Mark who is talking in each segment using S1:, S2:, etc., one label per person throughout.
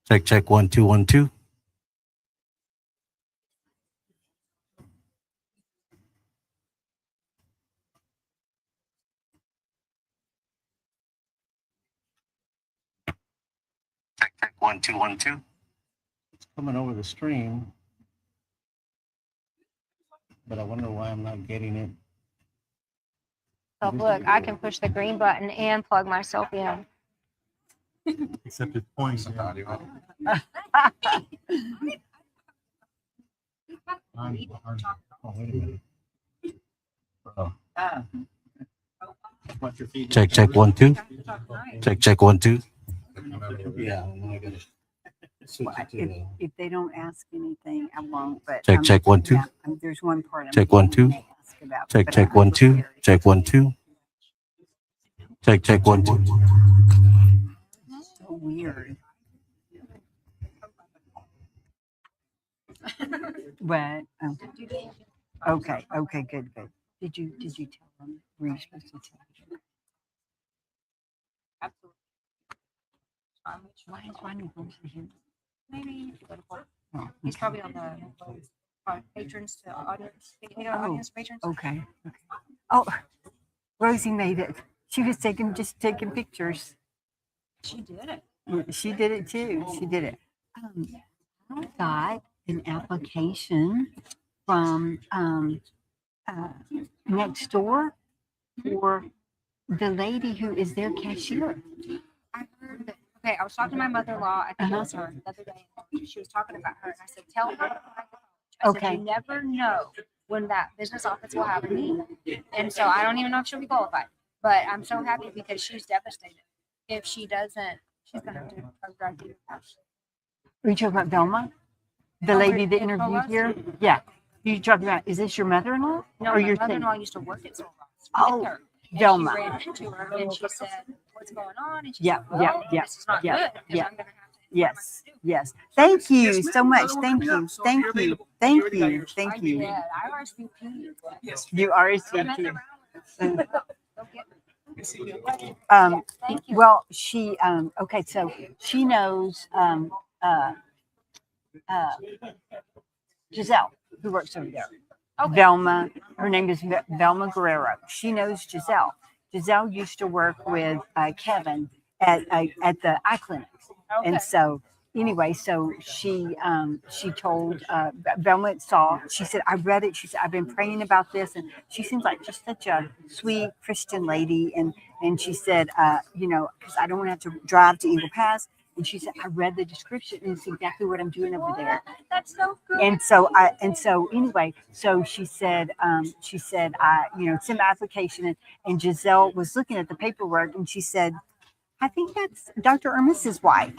S1: Check, check, 1, 2, 1, 2. Check, check, 1, 2, 1, 2. It's coming over the stream, but I wonder why I'm not getting it.
S2: So look, I can push the green button and plug myself in.
S1: Except it's pointing. Oh, wait a minute. Oh. Check, check, 1, 2. Check, check, 1, 2. Yeah, I gotta switch it to
S3: If they don't ask anything, I won't. But
S1: check, check, 1, 2.
S3: yeah, there's one part.
S1: Check, 1, 2.
S3: Ask about,
S1: Check,
S3: but
S1: check, 1, 2. Check, 1, 2. Check, check, 1, 2.
S3: So weird. But okay, okay, good. Did you tell them? Were you supposed to tell them?
S2: Absolutely.
S3: Why is Ronnie home to him?
S2: Maybe
S3: Oh,
S2: he's probably on the patrons to audience, audience patrons.
S3: okay. Oh, Rosie made it. She was just taking pictures.
S2: She did it.
S3: She did it too. She did it. I got an application from next door for the lady who is their cashier.
S2: I heard that. Okay, I was talking to my mother-in-law. I think it was her the other day. She was talking about her, and I said, "Tell her." I said, "You never know when that business office will have a need," and so I don't even know if she'll be qualified. But I'm so happy because she's devastated. If she doesn't, she's gonna do a drug dealer.
S3: Are you talking about Velma? The lady that interviewed here? Yeah. You talking about, is this your mother-in-law?
S2: No,
S3: or
S2: my
S3: your
S2: mother-in-law used to work at Soul Rocks with her. And
S3: Velma.
S2: she ran into her and she said, "What's going on?" And she
S3: Yeah,
S2: said, "Well,
S3: yeah,
S2: this is not
S3: yeah,
S2: good because
S3: yeah.
S2: I'm gonna have to."
S3: Yes, yes. Thank you so much. Thank you. Thank you. Thank you. Thank you.
S2: Yeah, I RSVP.
S3: You RSVP.
S2: Thank you.
S3: Well, she okay, so she knows Giselle, who works over there.
S2: Okay.
S3: Velma, her name is Velma Guerrero. She knows Giselle. Giselle used to work with Kevin at the eye clinic, and so anyway, so she told Velma saw. She said, "I read it." She said, "I've been praying about this," and she seems like just such a sweet Christian lady. And she said, because I don't want to have to drive to Eagle Pass. And she said, "I read the description, and it's exactly what I'm doing over there."
S2: That's so good.
S3: And so anyway, so she said, I, send my application, and Giselle was looking at the paperwork, and she said, "I think that's Dr. Irmis's wife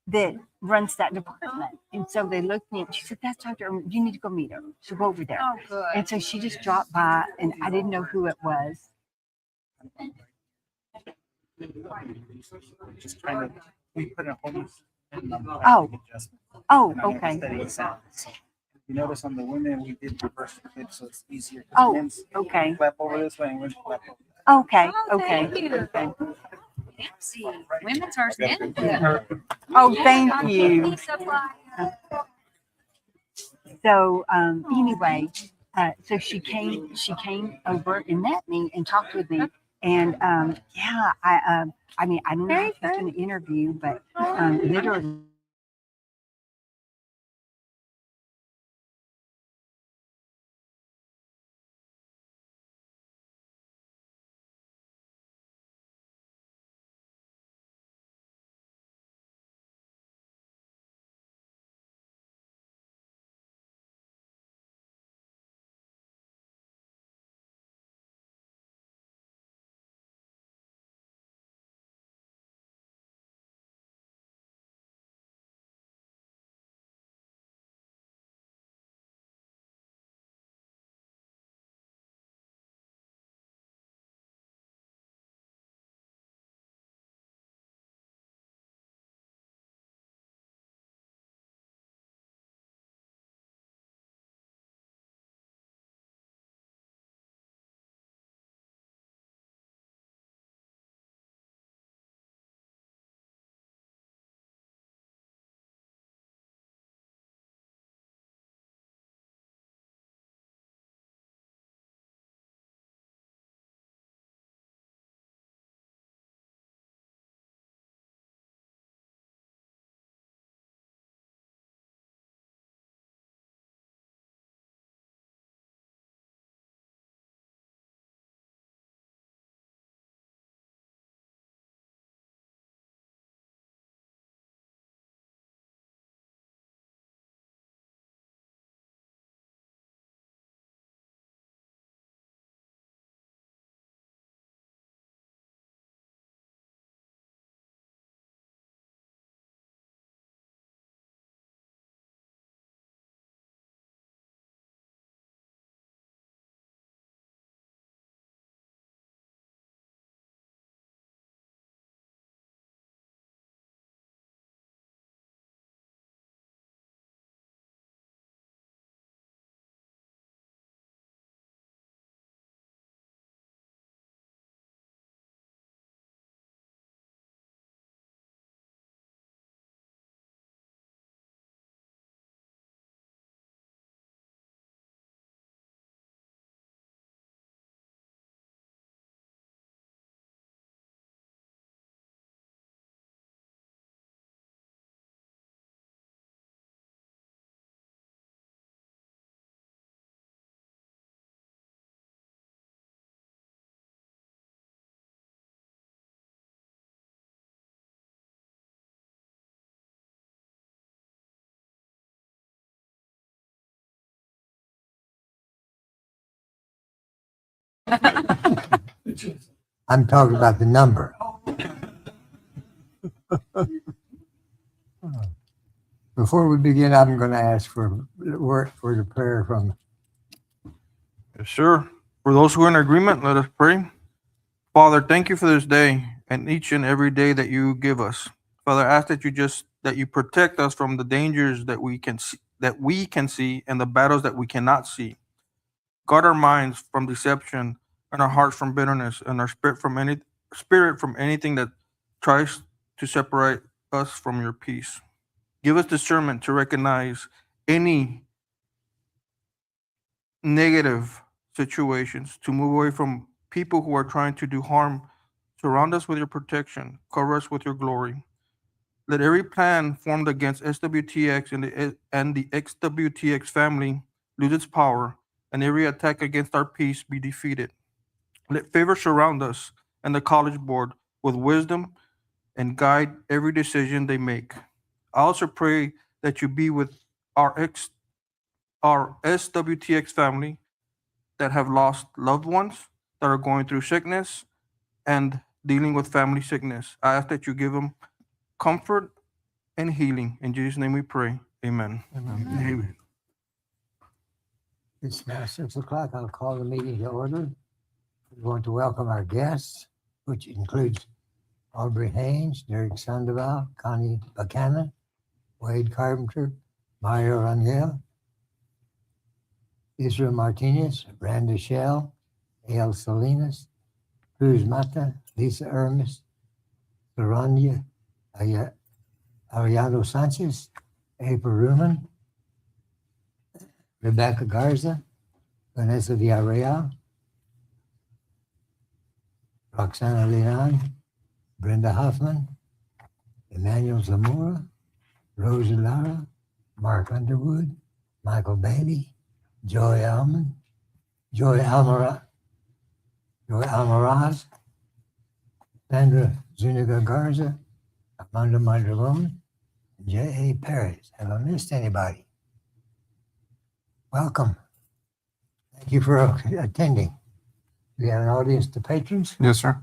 S3: that runs that department." And so they looked at me, and she said, "That's Dr. Irmis. You need to go meet her. So go over there."
S2: Oh, good.
S3: And so she just dropped by, and I didn't know who it was.
S4: Just trying to, we put a whole
S3: Okay.
S4: You notice on the women we did reverse the clip, so it's easier.
S3: Okay.
S4: Flap over this way and women flap over
S3: Okay.
S2: Oh,
S3: Okay.
S2: thank you.
S3: Okay.
S2: See, women's first men.
S3: Oh, thank you. So anyway, so she came over and met me and talked with me. And I mean, I don't know if she's going to interview, but literally
S5: I'm talking about the number. Before we begin, I'm going to ask for the prayer from.
S6: Yes, sir. For those who are in agreement, let us pray. Father, thank you for this day and each and every day that you give us. Father, I ask that you protect us from the dangers that we can see and the battles that we cannot see. Guard our minds from deception and our hearts from bitterness and our spirit from anything that tries to separate us from your peace. Give us discernment to recognize any negative situations, to move away from people who are trying to do harm. Surround us with your protection. Cover us with your glory. Let every plan formed against SWTX and the XWTX family lose its power, and every attack against our peace be defeated. Let favor surround us and the college board with wisdom and guide every decision they make. I also pray that you be with our SWTX family that have lost loved ones, that are going through sickness and dealing with family sickness. I ask that you give them comfort and healing. In Jesus' name we pray. Amen.
S1: Amen.
S5: It's now 6 o'clock. I'll call the meeting to order. We want to welcome our guests, which includes Aubrey Haynes, Derek Sandoval, Connie Buchanan, Wade Carpenter, Mario Rangel, Israel Martinez, Brenda Shell, El Salinas, Cruz Mata, Lisa Ermis, Saranya Ariado Sanchez, April Ruman, Rebecca Garza, Vanessa Villarreal, Roxana Leon, Brenda Hoffman, Emmanuel Zamora, Rosa Lara, Mark Underwood, Michael Bailey, Joy Almaraz, Sandra Zuniga Garza, Armando Madrone, and J.A. Perez. Have I missed anybody? Welcome. Thank you for attending. We have an audience to patrons.
S6: Yes, sir.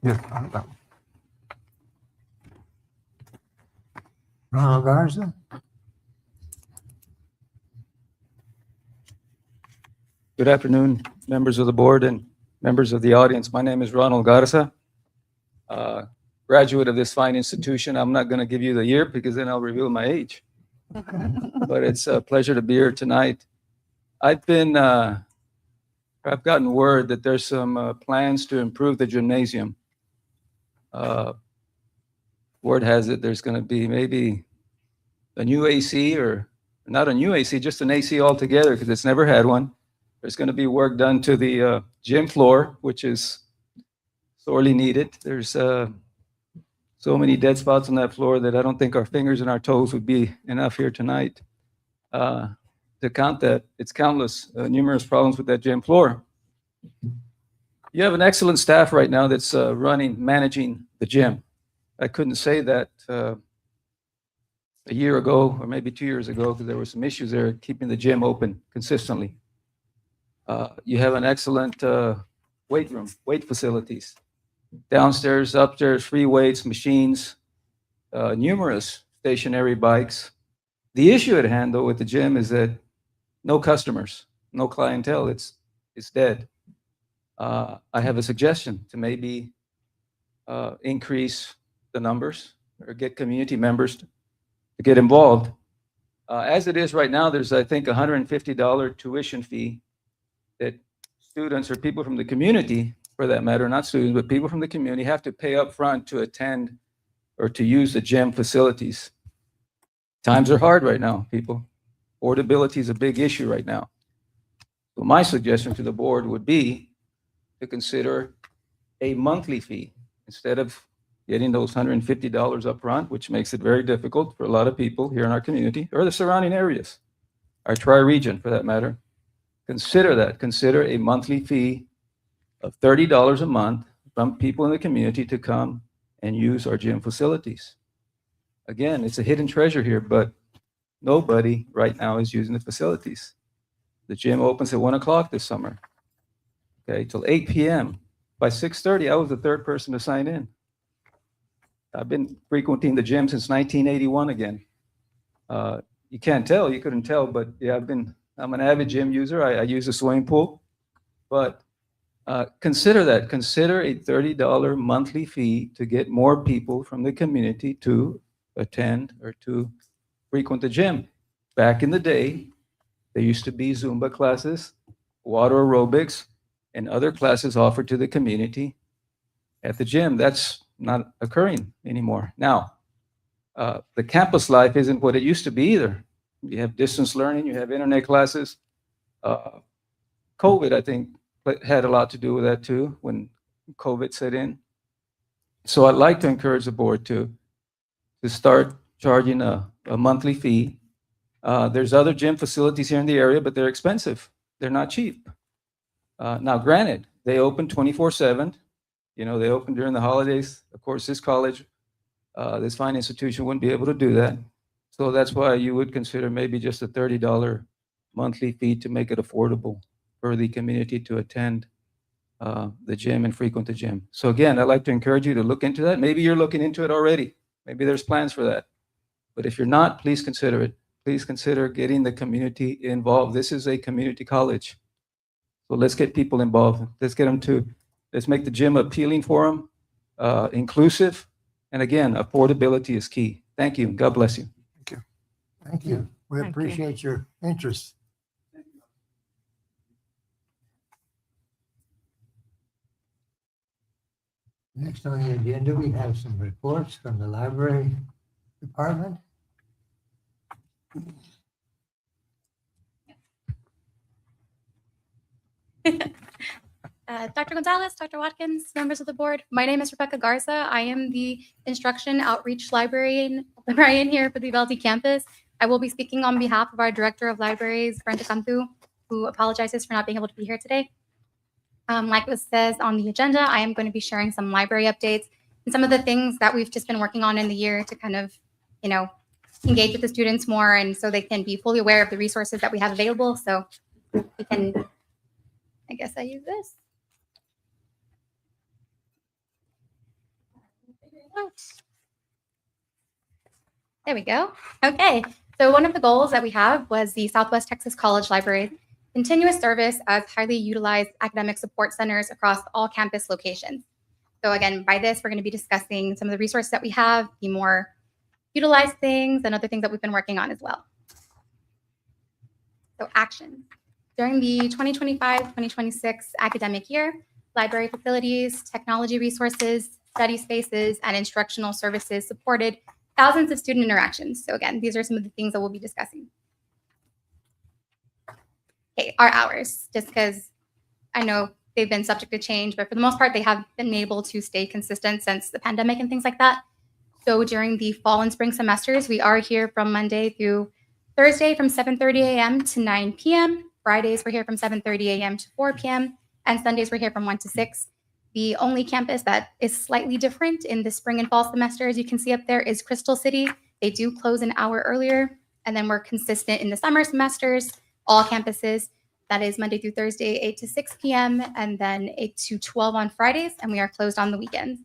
S6: Yes.
S5: Ronald Garza.
S7: Good afternoon, members of the board and members of the audience. My name is Ronald Garza, graduate of this fine institution. I'm not going to give you the year because then I'll reveal my age. But it's a pleasure to be here tonight. I've gotten word that there's some plans to improve the gymnasium. Word has it there's going to be maybe a new AC, or not a new AC, just an AC altogether, because it's never had one. There's going to be work done to the gym floor, which is sorely needed. There's so many dead spots on that floor that I don't think our fingers and our toes would be enough here tonight to count that. It's countless, numerous problems with that gym floor. You have an excellent staff right now that's managing the gym. I couldn't say that a year ago or maybe 2 years ago, because there were some issues there keeping the gym open consistently. You have an excellent weight facilities. Downstairs, upstairs, free weights, machines, numerous stationary bikes. The issue at hand, though, with the gym is that no customers, no clientele. It's dead. I have a suggestion to maybe increase the numbers or get community members to get involved. As it is right now, there's, I think, $150 tuition fee that students or people from the community, for that matter, not students, but people from the community have to pay up front to attend or to use the gym facilities. Times are hard right now, people. Affordability is a big issue right now. So my suggestion to the board would be to consider a monthly fee instead of getting those $150 up front, which makes it very difficult for a lot of people here in our community or the surrounding areas, our tri-region for that matter. Consider that. Consider a monthly fee of $30 a month from people in the community to come and use our gym facilities. Again, it's a hidden treasure here, but nobody right now is using the facilities. The gym opens at 1 o'clock this summer, okay, till 8 p.m. By 6:30, I was the third person to sign in. I've been frequenting the gym since 1981 again. You can't tell, you couldn't tell, but yeah, I'm an avid gym user. I use the swimming pool, but consider that. Consider a $30 monthly fee to get more people from the community to attend or to frequent the gym. Back in the day, there used to be Zumba classes, water aerobics, and other classes offered to the community at the gym. That's not occurring anymore. Now, the campus life isn't what it used to be either. You have distance learning, you have internet classes. COVID, I think, had a lot to do with that too, when COVID set in. So I'd like to encourage the board to start charging a monthly fee. There's other gym facilities here in the area, but they're expensive. They're not cheap. Now, granted, they open 24/7. You know, they open during the holidays. Of course, this college, this fine institution wouldn't be able to do that. So that's why you would consider maybe just a $30 monthly fee to make it affordable for the community to attend the gym and frequent the gym. So again, I'd like to encourage you to look into that. Maybe you're looking into it already. Maybe there's plans for that. But if you're not, please consider it. Please consider getting the community involved. This is a community college. So let's get people involved. Let's make the gym appealing for them, inclusive. And again, affordability is key. Thank you. God bless you.
S5: Thank you. We
S3: Thank you.
S5: appreciate your interest. Next on the agenda, we have some reports from the library department.
S8: Dr. Gonzalez, Dr. Watkins, members of the board. My name is Rebecca Garza. I am the Instruction Outreach Librarian here for the Uvalde campus. I will be speaking on behalf of our Director of Libraries, Brenda Cantu, who apologizes for not being able to be here today. Like it says on the agenda, I am going to be sharing some library updates and some of the things that we've just been working on in the year to kind of, engage with the students more and so they can be fully aware of the resources that we have available. So we can, I guess I use this. There we go. Okay. So one of the goals that we have was the Southwest Texas College Library continuous service as highly utilized academic support centers across all campus locations. So again, by this, we're going to be discussing some of the resources that we have, the more utilized things and other things that we've been working on as well. So action. During the 2025-2026 academic year, library facilities, technology resources, study spaces, and instructional services supported thousands of student interactions. So again, these are some of the things that we'll be discussing. Okay, our hours, just because I know they've been subject to change, but for the most part, they have been able to stay consistent since the pandemic and things like that. So during the fall and spring semesters, we are here from Monday through Thursday from 7:30 a.m. to 9 p.m. Fridays, we're here from 7:30 a.m. to 4 p.m. And Sundays, we're here from 1 to 6. The only campus that is slightly different in the spring and fall semester, as you can see up there, is Crystal City. They do close an hour earlier. And then we're consistent in the summer semesters, all campuses. That is Monday through Thursday, 8 to 6 p.m. and then 8 to 12 on Fridays. And we are closed on the weekends.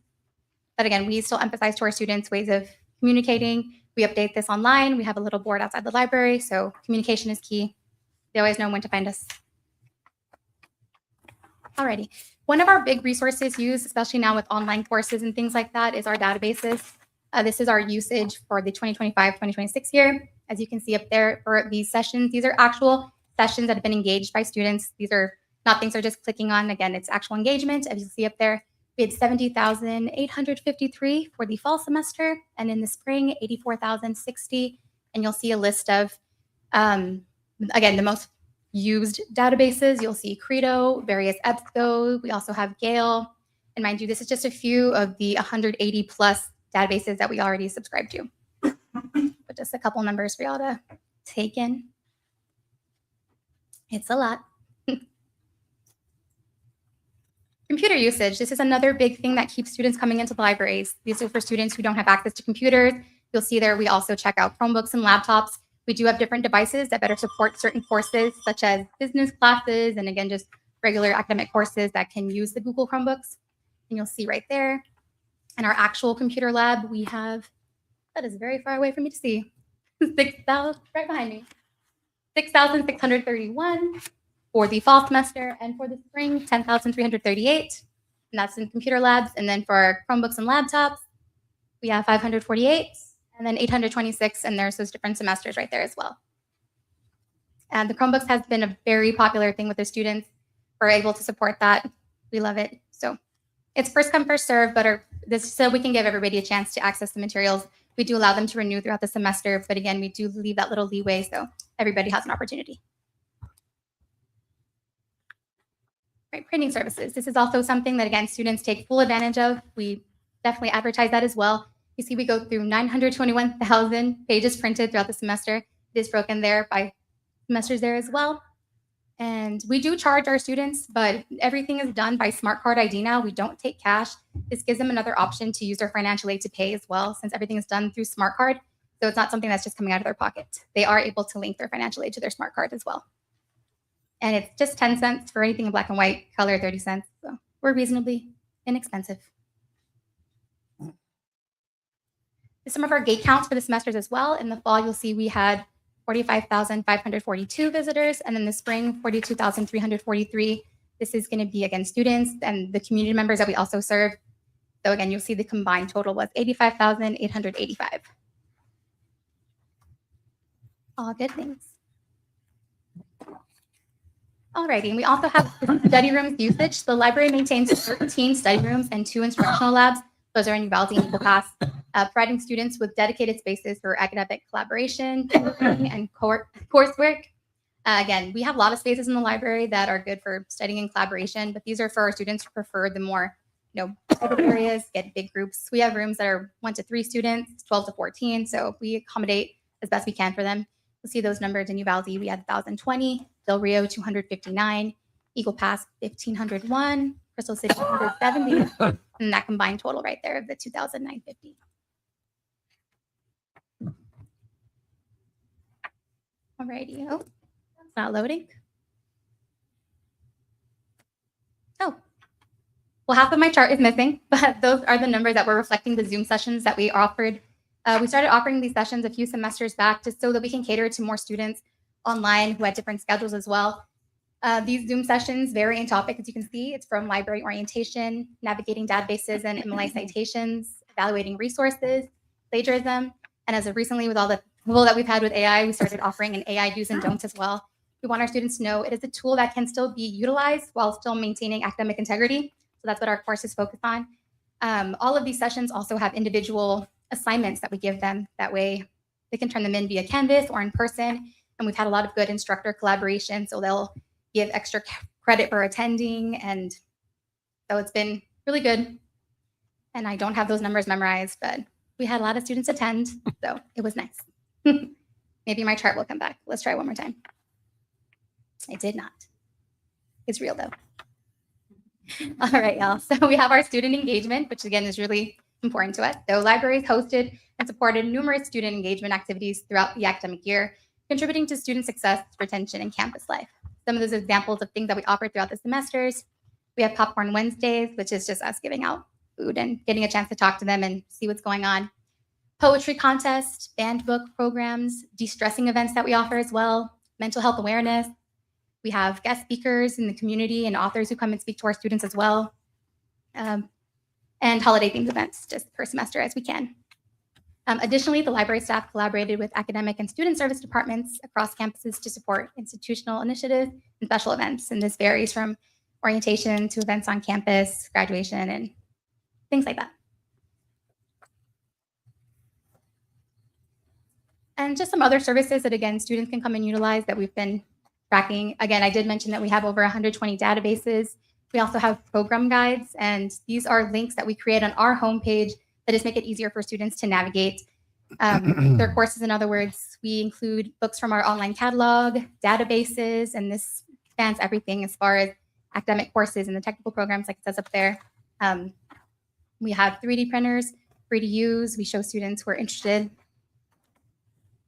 S8: But again, we still emphasize to our students ways of communicating. We update this online. We have a little board outside the library. So communication is key. They always know when to find us. Alrighty. One of our big resources used, especially now with online courses and things like that, is our databases. This is our usage for the 2025-2026 year. As you can see up there for these sessions, these are actual sessions that have been engaged by students. These are not things they're just clicking on. Again, it's actual engagement. As you see up there, we had 70,853 for the fall semester, and in the spring, 84,060. And you'll see a list of, again, the most used databases. You'll see Credo, various EBSCO. We also have Gale. And mind you, this is just a few of the 180 plus databases that we already subscribe to. But just a couple numbers for y'all to take in. It's a lot. Computer usage. This is another big thing that keeps students coming into the libraries. These are for students who don't have access to computers. You'll see there we also check out Chromebooks and laptops. We do have different devices that better support certain courses, such as business classes, and again, just regular academic courses that can use the Google Chromebooks. And you'll see right there in our actual computer lab, we have, that is very far away for me to see, 6,000, right behind me, 6,631 for the fall semester, and for the spring, 10,338. And that's in computer labs. And then for our Chromebooks and laptops, we have 548, and then 826, and there's those different semesters right there as well. And the Chromebooks has been a very popular thing with the students. We're able to support that. We love it. So it's first come, first serve, but this so we can give everybody a chance to access the materials. We do allow them to renew throughout the semester, but again, we do leave that little leeway so everybody has an opportunity. Right, printing services. This is also something that, again, students take full advantage of. We definitely advertise that as well. You see, we go through 921,000 pages printed throughout the semester. It is broken there by semesters there as well. And we do charge our students, but everything is done by smart card ID now. We don't take cash. This gives them another option to use their financial aid to pay as well, since everything is done through smart card. So it's not something that's just coming out of their pocket. They are able to link their financial aid to their smart card as well. And it's just 10 cents for anything in black and white, color 30 cents. So we're reasonably inexpensive. Some of our gate counts for the semesters as well. In the fall, you'll see we had 45,542 visitors, and in the spring, 42,343. This is going to be, again, students and the community members that we also serve. So again, you'll see the combined total was 85,885. All good things. Alrighty, and we also have study rooms usage. The library maintains 13 study rooms and 2 instructional labs. Those are in Uvalde and Eagle Pass, providing students with dedicated spaces for academic collaboration and coursework. Again, we have a lot of spaces in the library that are good for studying and collaboration, but these are for our students who prefer the more, private areas, get big groups. We have rooms that are 1 to 3 students, 12 to 14, so we accommodate as best we can for them. You'll see those numbers in Uvalde. We had 1,020, Del Rio 259, Eagle Pass 1,501, Crystal City 170, and that combined total right there of the 2,950. Alrighty, oh, it's not loading. Oh, well, half of my chart is missing, but those are the numbers that were reflecting the Zoom sessions that we offered. We started offering these sessions a few semesters back just so that we can cater to more students online who had different schedules as well. These Zoom sessions vary in topic, as you can see. It's from library orientation, navigating databases and MLA citations, evaluating resources, plagiarism, and as of recently, with all the tool that we've had with AI, we started offering an AI do's and don'ts as well. We want our students to know it is a tool that can still be utilized while still maintaining academic integrity. So that's what our course is focused on. All of these sessions also have individual assignments that we give them. That way they can turn them in via Canvas or in person. And we've had a lot of good instructor collaboration. So they'll give extra credit for attending. And so it's been really good. And I don't have those numbers memorized, but we had a lot of students attend. So it was nice. Maybe my chart will come back. Let's try one more time. It did not. It's real though. All right, y'all. So we have our student engagement, which again is really important to us. So libraries hosted and supported numerous student engagement activities throughout the academic year, contributing to student success, retention, and campus life. Some of those examples of things that we offer throughout the semesters. We have Popcorn Wednesdays, which is just us giving out food and getting a chance to talk to them and see what's going on. Poetry contest, band book programs, de-stressing events that we offer as well, mental health awareness. We have guest speakers in the community and authors who come and speak to our students as well. And holiday themed events just per semester as we can. Additionally, the library staff collaborated with academic and student service departments across campuses to support institutional initiatives and special events. And this varies from orientation to events on campus, graduation, and things like that. And just some other services that, again, students can come and utilize that we've been tracking. Again, I did mention that we have over 120 databases. We also have program guides, and these are links that we create on our homepage that just make it easier for students to navigate their courses. In other words, we include books from our online catalog, databases, and this spans everything as far as academic courses and the technical programs, like it says up there. We have 3D printers free to use. We show students who are interested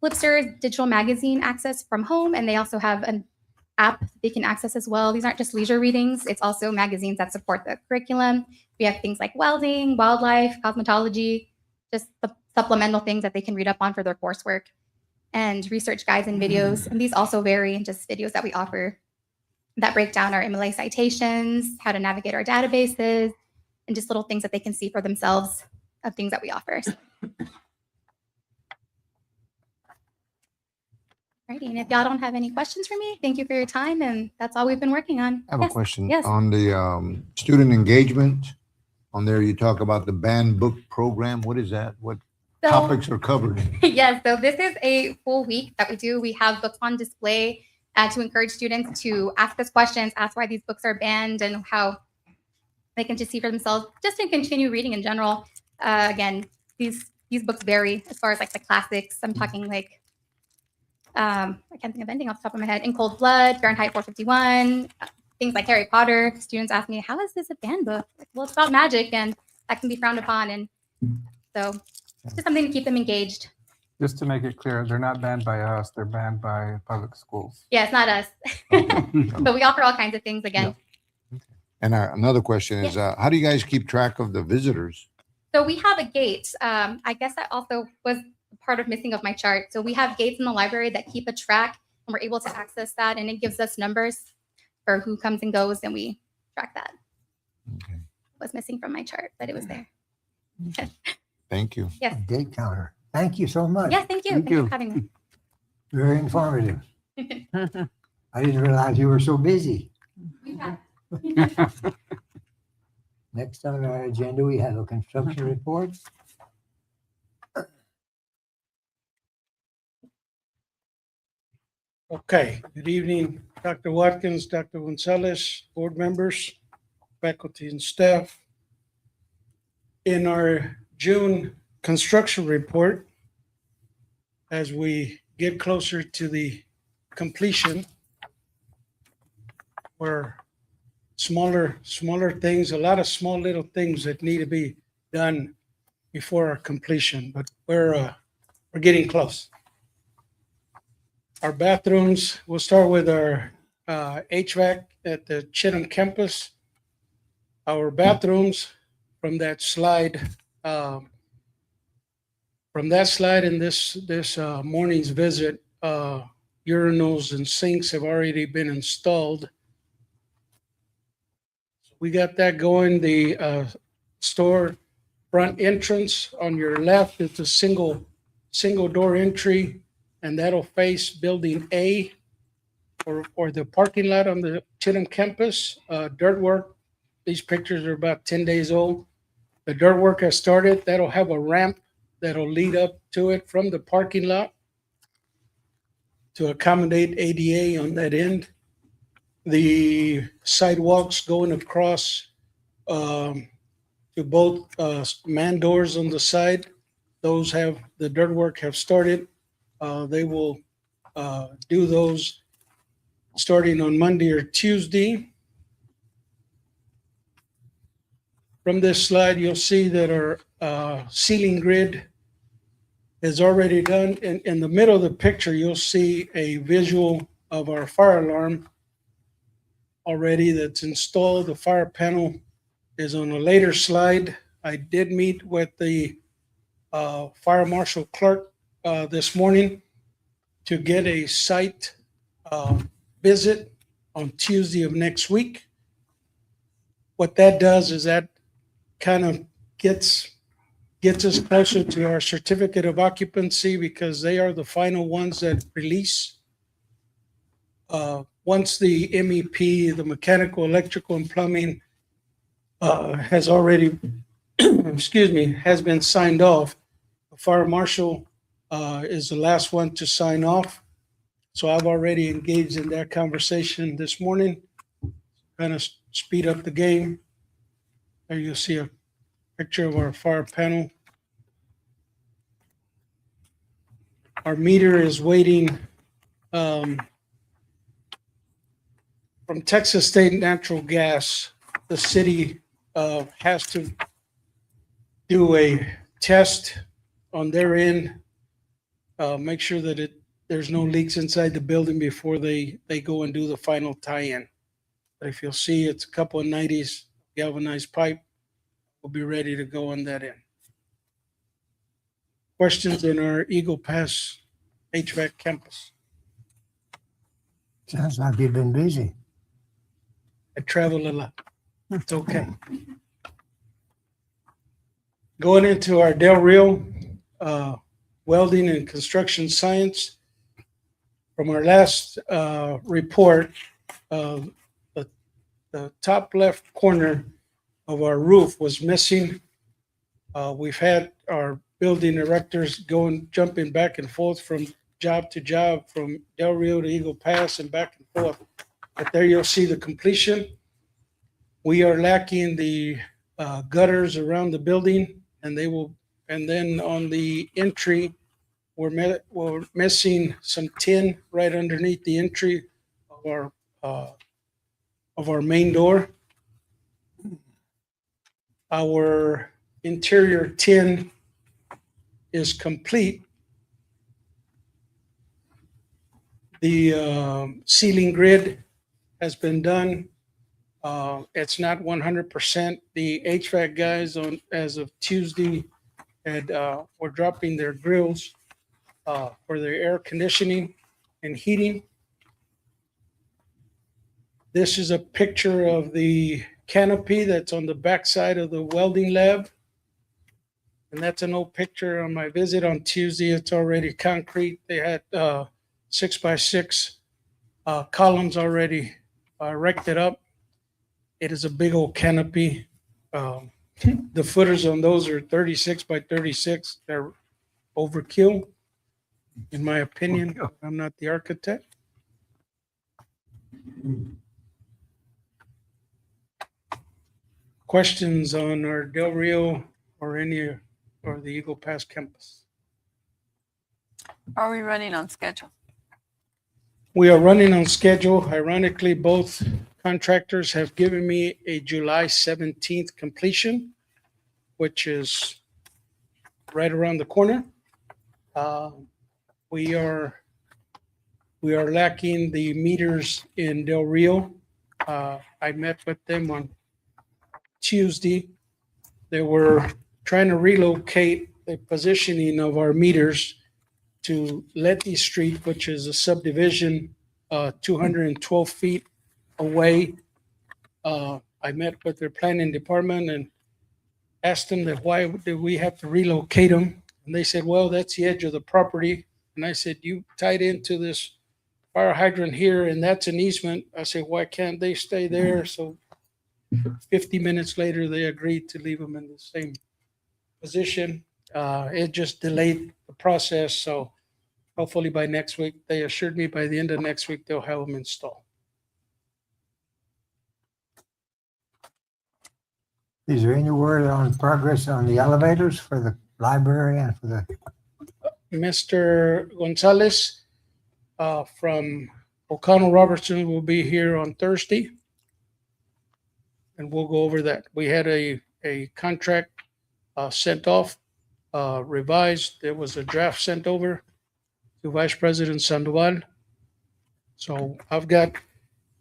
S8: Flipster digital magazine access from home, and they also have an app they can access as well. These aren't just leisure readings, it's also magazines that support the curriculum. We have things like welding, wildlife, cosmetology, just the supplemental things that they can read up on for their coursework, and research guides and videos. And these also vary in just videos that we offer that break down our MLA citations, how to navigate our databases, and just little things that they can see for themselves of things that we offer. Alrighty, and if y'all don't have any questions for me, thank you for your time, and that's all we've been working on.
S9: I have
S8: Yes,
S9: a question
S8: Yes.
S9: on the student engagement. On there, you talk about the banned book program. What is that? What
S8: So,
S9: topics are covered?
S8: yes, so this is a full week that we do. We have books on display to encourage students to ask us questions, ask why these books are banned, and how they can just see for themselves, just to continue reading in general. Again, these books vary as far as like the classics. I'm talking like I can't think of anything off the top of my head. In Cold Blood, Fahrenheit 451, things like Harry Potter. Students ask me, how is this a banned book? Like, well, it's about magic, and that can be frowned upon. And so it's just something to keep them engaged.
S10: Just to make it clear, they're not banned by us, they're banned by public schools.
S8: Yeah, it's not us. But we offer all kinds of things again.
S9: And another question is, how do you guys keep track of the visitors?
S8: So we have a gate. I guess that also was part of missing of my chart. So we have gates in the library that keep a track, and we're able to access that, and it gives us numbers for who comes and goes, and we track that.
S9: Okay.
S8: It was missing from my chart, but it was there.
S9: Thank you.
S8: Yes.
S5: Gate counter. Thank you so much.
S8: Yes, thank you. Thank you for having me.
S5: Very informative. I didn't realize you were so busy. Next on our agenda, we have a construction report.
S11: Okay, good evening, Dr. Watkins, Dr. Gonzalez, board members, faculty and staff. In our June construction report, as we get closer to the completion, were smaller things, a lot of small little things that need to be done before our completion, but we're getting close. Our bathrooms, we'll start with our HVAC at the Chettam campus. Our bathrooms from that slide in this morning's visit, urinals and sinks have already been installed. We got that going. The store front entrance on your left is a single door entry, and that'll face building A or the parking lot on the Chettam campus. Dirt work, these pictures are about 10 days old. The dirt work has started. That'll have a ramp that'll lead up to it from the parking lot to accommodate ADA on that end. The sidewalks going across to both man doors on the side, those have, the dirt work have started. They will do those starting on Monday or Tuesday. From this slide, you'll see that our ceiling grid is already done. In the middle of the picture, you'll see a visual of our fire alarm already that's installed. The fire panel is on a later slide. I did meet with the Fire Marshal Clark this morning to get a site visit on Tuesday of next week. What that does is that kind of gets us closer to our certificate of occupancy, because they are the final ones that release. Once the MEP, the mechanical, electrical, and plumbing has already, has been signed off, the fire marshal is the last one to sign off. So I've already engaged in that conversation this morning, kind of speed up the game. There you'll see a picture of our fire panel. Our meter is waiting from Texas State Natural Gas. The city has to do a test on their end make sure that there's no leaks inside the building before they go and do the final tie-in. But if you'll see, it's a couple of 90s galvanized pipe. We'll be ready to go on that end. Questions in our Eagle Pass HVAC campus?
S5: Sounds like you've been busy.
S11: I travel a lot. It's okay. Going into our Del Rio welding and construction science. From our last report, the top left corner of our roof was missing. We've had our building directors jumping back and forth from job to job, from Del Rio to Eagle Pass and back and forth. But there you'll see the completion. We are lacking the gutters around the building, and then on the entry, we're missing some tin right underneath the entry of our main door. Our interior tin is complete. The ceiling grid has been done. It's not 100%. The HVAC guys as of Tuesday were dropping their grills for their air conditioning and heating. This is a picture of the canopy that's on the backside of the welding lab. And that's an old picture on my visit on Tuesday. It's already concrete. They had 6x6 columns already erected up. It is a big old canopy. The footers on those are 36 by 36. They're overkill, in my opinion. I'm not the architect. Questions on our Del Rio or the Eagle Pass campus?
S12: Are we running on schedule?
S11: We are running on schedule. Ironically, both contractors have given me a July 17th completion, which is right around the corner. We are lacking the meters in Del Rio. I met with them on Tuesday. They were trying to relocate the positioning of our meters to Letty Street, which is a subdivision 212 feet away. I met with their planning department and asked them that why did we have to relocate them? And they said, well, that's the edge of the property. And I said, you tied into this fire hydrant here, and that's an easement. I said, why can't they stay there? So 50 minutes later, they agreed to leave them in the same position. It just delayed the process. So hopefully by next week, they assured me by the end of next week, they'll have them installed.
S5: Is there any word on progress on the elevators for the library and for the?
S11: Mr. Gonzalez from O'Connell Robertson will be here on Thursday, and we'll go over that. We had a contract sent off, revised. There was a draft sent over to Vice President Sandoval. So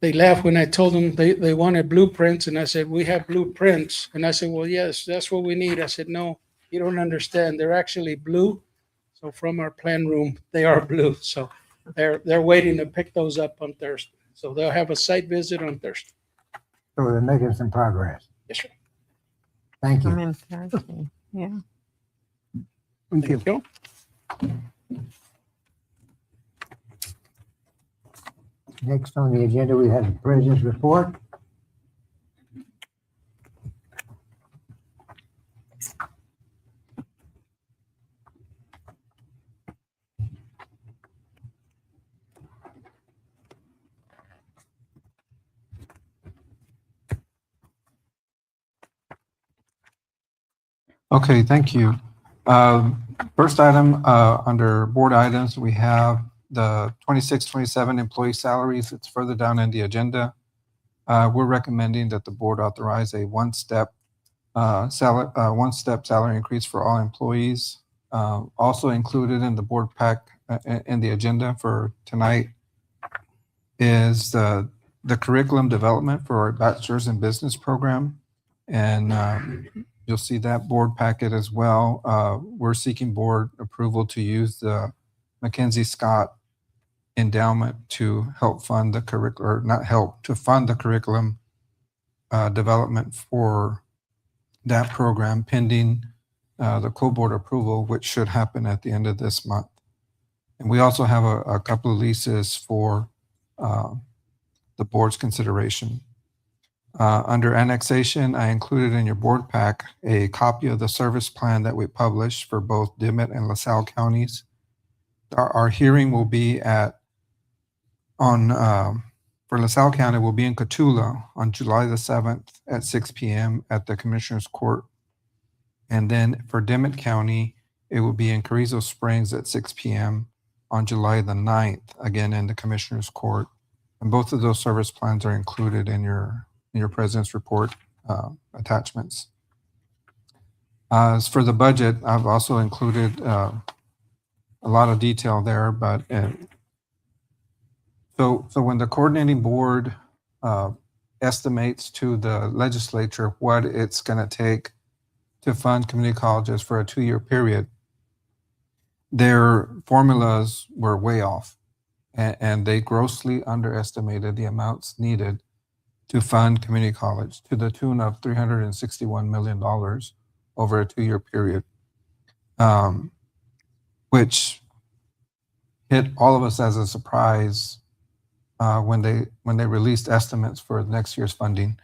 S11: they laughed when I told them they wanted blueprints, and I said, we have blueprints. And I said, well, yes, that's what we need. I said, no, you don't understand. They're actually blue. So from our plan room, they are blue. So they're waiting to pick those up on Thursday. So they'll have a site visit on Thursday.
S5: So they're making some progress.
S11: Yes, sir.
S5: Thank you.
S12: I'm in Thursday. Yeah.
S11: Thank you.
S5: Next on the agenda, we have the president's report.
S10: Okay, thank you. First item under board items, we have the 26-27 employee salaries. It's further down in the agenda. We're recommending that the board authorize a one-step salary increase for all employees. Also included in the board pack in the agenda for tonight is the curriculum development for our bachelor's in business program. And you'll see that board packet as well. We're seeking board approval to use the Mackenzie Scott endowment to help fund the curriculum, or not help, to fund the curriculum development for that program pending the co-board approval, which should happen at the end of this month. And we also have a couple of leases for the board's consideration. Under annexation, I included in your board pack a copy of the service plan that we published for both Dimmitt and LaSalle counties. Our hearing will be for LaSalle County will be in Cotulla on July the 7th at 6 p.m. at the Commissioner's Court. And then for Dimmitt County, it will be in Carrizo Springs at 6 p.m. on July the 9th, again in the Commissioner's Court. And both of those service plans are included in your President's report attachments. As for the budget, I've also included a lot of detail there, but so when the coordinating board estimates to the legislature what it's going to take to fund community colleges for a 2-year period, their formulas were way off, and they grossly underestimated the amounts needed to fund community college to the tune of $361 million over a 2-year period, which hit all of us as a surprise when they released estimates for next year's funding.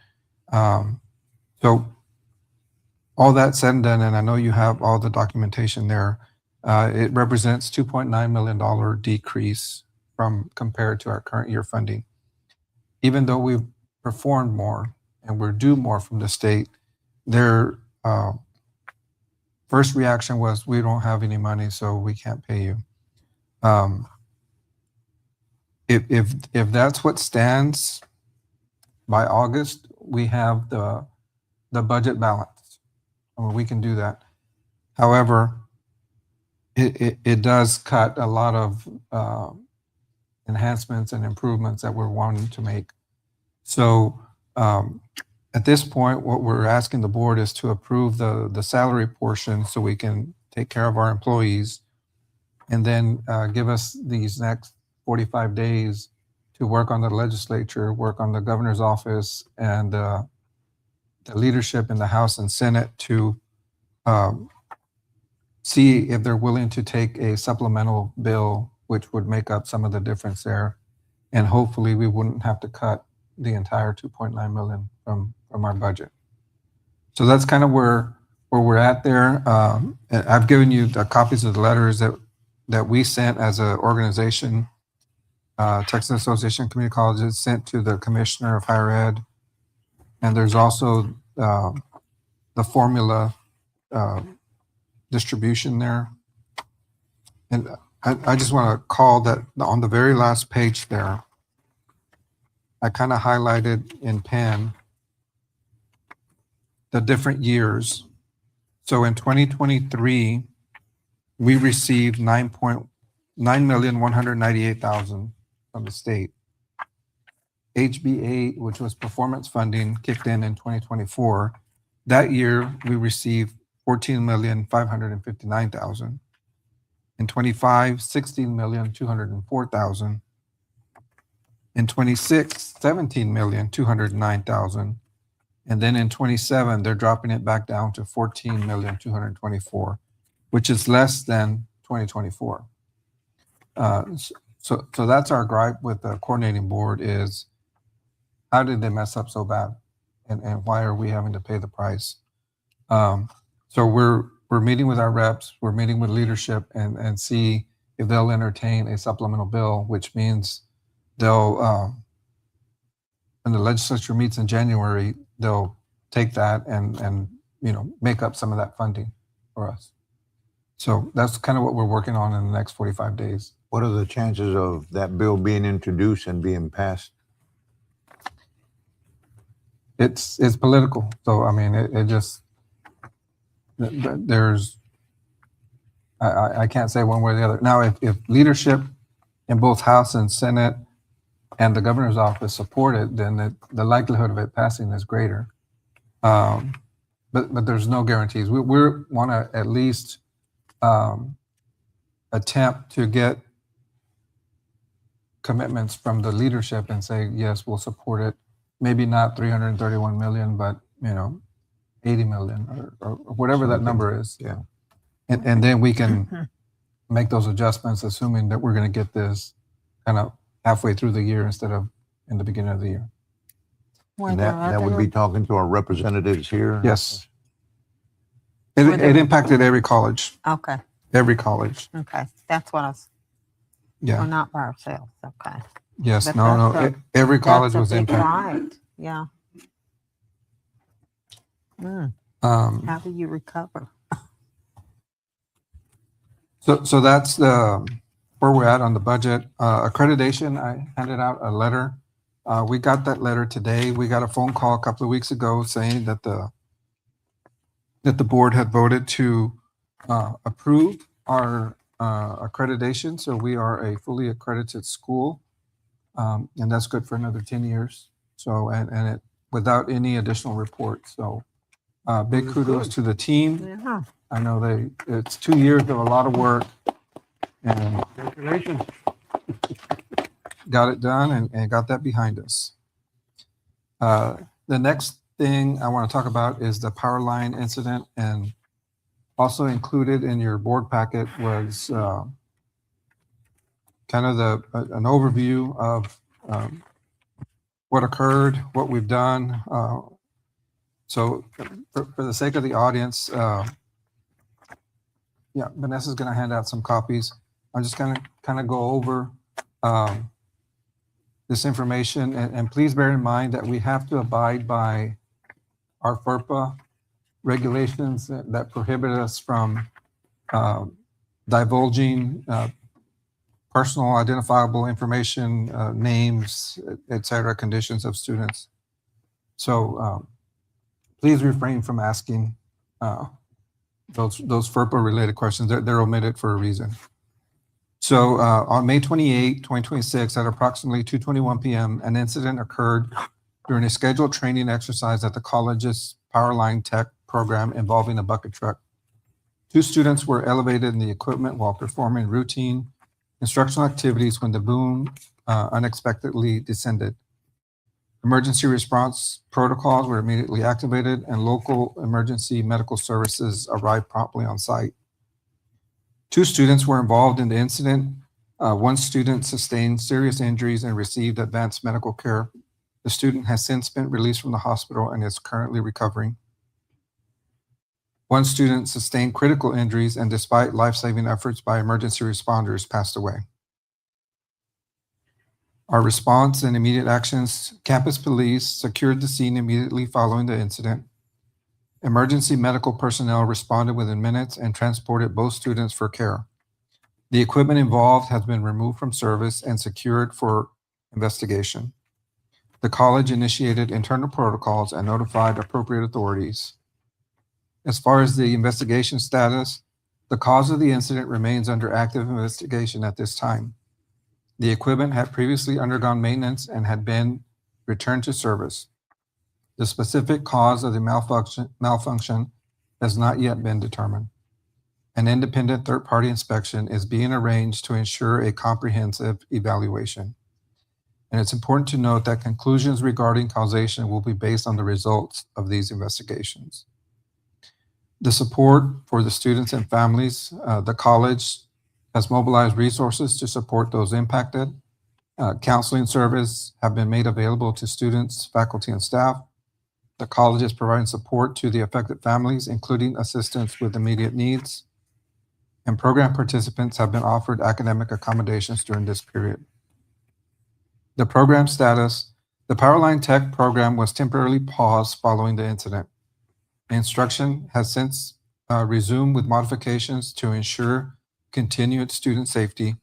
S10: So all that said and done, and I know you have all the documentation there, it represents $2.9 million decrease compared to our current year funding. Even though we've performed more and we're due more from the state, their first reaction was, we don't have any money, so we can't pay you. If that's what stands by August, we have the budget balance. I mean, we can do that. However, it does cut a lot of enhancements and improvements that we're wanting to make. So at this point, what we're asking the board is to approve the salary portion so we can take care of our employees, and then give us these next 45 days to work on the legislature, work on the governor's office, and the leadership in the House and Senate to see if they're willing to take a supplemental bill, which would make up some of the difference there. And hopefully we wouldn't have to cut the entire 2.9 million from our budget. So that's kind of where we're at there. I've given you the copies of the letters that we sent as an organization, Texas Association of Community Colleges, sent to the Commissioner of Higher Ed. And there's also the formula distribution there. And I just want to call that on the very last page there, I kind of highlighted in pen the different years. So in 2023, we received $9,198,000 from the state. HB8, which was performance funding, kicked in 2024. That year, we received $14,559,000. In 25, $16,204,000. In 26, $17,209,000. And then in 27, they're dropping it back down to $14,224,000, which is less than 2024. So that's our gripe with the coordinating board is, how did they mess up so bad? And why are we having to pay the price? So we're meeting with our reps, we're meeting with leadership and see if they'll entertain a supplemental bill, which means they'll, when the legislature meets in January, they'll take that and make up some of that funding for us. So that's kind of what we're working on in the next 45 days.
S9: What are the chances of that bill being introduced and being passed?
S10: It's political. So, I mean, it just, there's, I can't say one way or the other. Now, if leadership in both House and Senate and the governor's office support it, then the likelihood of it passing is greater. But there's no guarantees. We want to at least attempt to get commitments from the leadership and say, yes, we'll support it. Maybe not 331 million, but 80 million or whatever that number is.
S9: Yeah.
S10: And then we can make those adjustments, assuming that we're going to get this kind of halfway through the year instead of in the beginning of the year.
S9: And that would be talking to our representatives here?
S10: Yes. It impacted every college.
S12: Okay,
S10: Every college.
S12: okay. That's what I was,
S10: Yeah.
S12: well, not by ourselves, okay.
S10: Yes.
S12: But
S10: No.
S12: that's
S10: Every college
S12: That's
S10: was
S12: a big
S10: impacted.
S12: right, yeah. Mm,
S10: Um,
S12: How do you recover?
S10: So that's the where we're at on the budget. Accreditation, I handed out a letter. We got that letter today. We got a phone call a couple of weeks ago saying that the board had voted to approve our accreditation. So we are a fully accredited school, and that's good for another 10 years. So and it without any additional reports. So big kudos to the team.
S12: Yeah.
S10: I know it's 2 years of a lot of work, and congratulations. Got it done and got that behind us. The next thing I want to talk about is the power line incident, and also included in your board packet was kind of an overview of what occurred, what we've done. So for the sake of the audience, yeah, Vanessa's going to hand out some copies. I'm just going to kind of go over this information, and please bear in mind that we have to abide by our FERPA regulations that prohibit us from divulging personal identifiable information, names, et cetera, conditions of students. So please refrain from asking those FERPA related questions. They're omitted for a reason. So on May 28, 2026, at approximately 2:21 p.m., an incident occurred during a scheduled training exercise at the college's power line tech program involving a bucket truck. 2 students were elevated in the equipment while performing routine instructional activities when the boom unexpectedly descended. Emergency response protocols were immediately activated, and local emergency medical services arrived promptly on site. 2 students were involved in the incident. 1 student sustained serious injuries and received advanced medical care. The student has since been released from the hospital and is currently recovering. 1 student sustained critical injuries and, despite life-saving efforts by emergency responders, passed away. Our response and immediate actions: campus police secured the scene immediately following the incident. Emergency medical personnel responded within minutes and transported both students for care. The equipment involved has been removed from service and secured for investigation. The college initiated internal protocols and notified appropriate authorities. As far as the investigation status, the cause of the incident remains under active investigation at this time. The equipment had previously undergone maintenance and had been returned to service. The specific cause of the malfunction has not yet been determined. An independent third-party inspection is being arranged to ensure a comprehensive evaluation. And it's important to note that conclusions regarding causation will be based on the results of these investigations. The support for the students and families, the college has mobilized resources to support those impacted. Counseling service have been made available to students, faculty, and staff. The college is providing support to the affected families, including assistance with immediate needs. And program participants have been offered academic accommodations during this period. The program status: the Powerline Tech program was temporarily paused following the incident. The instruction has since resumed with modifications to ensure continued student safety.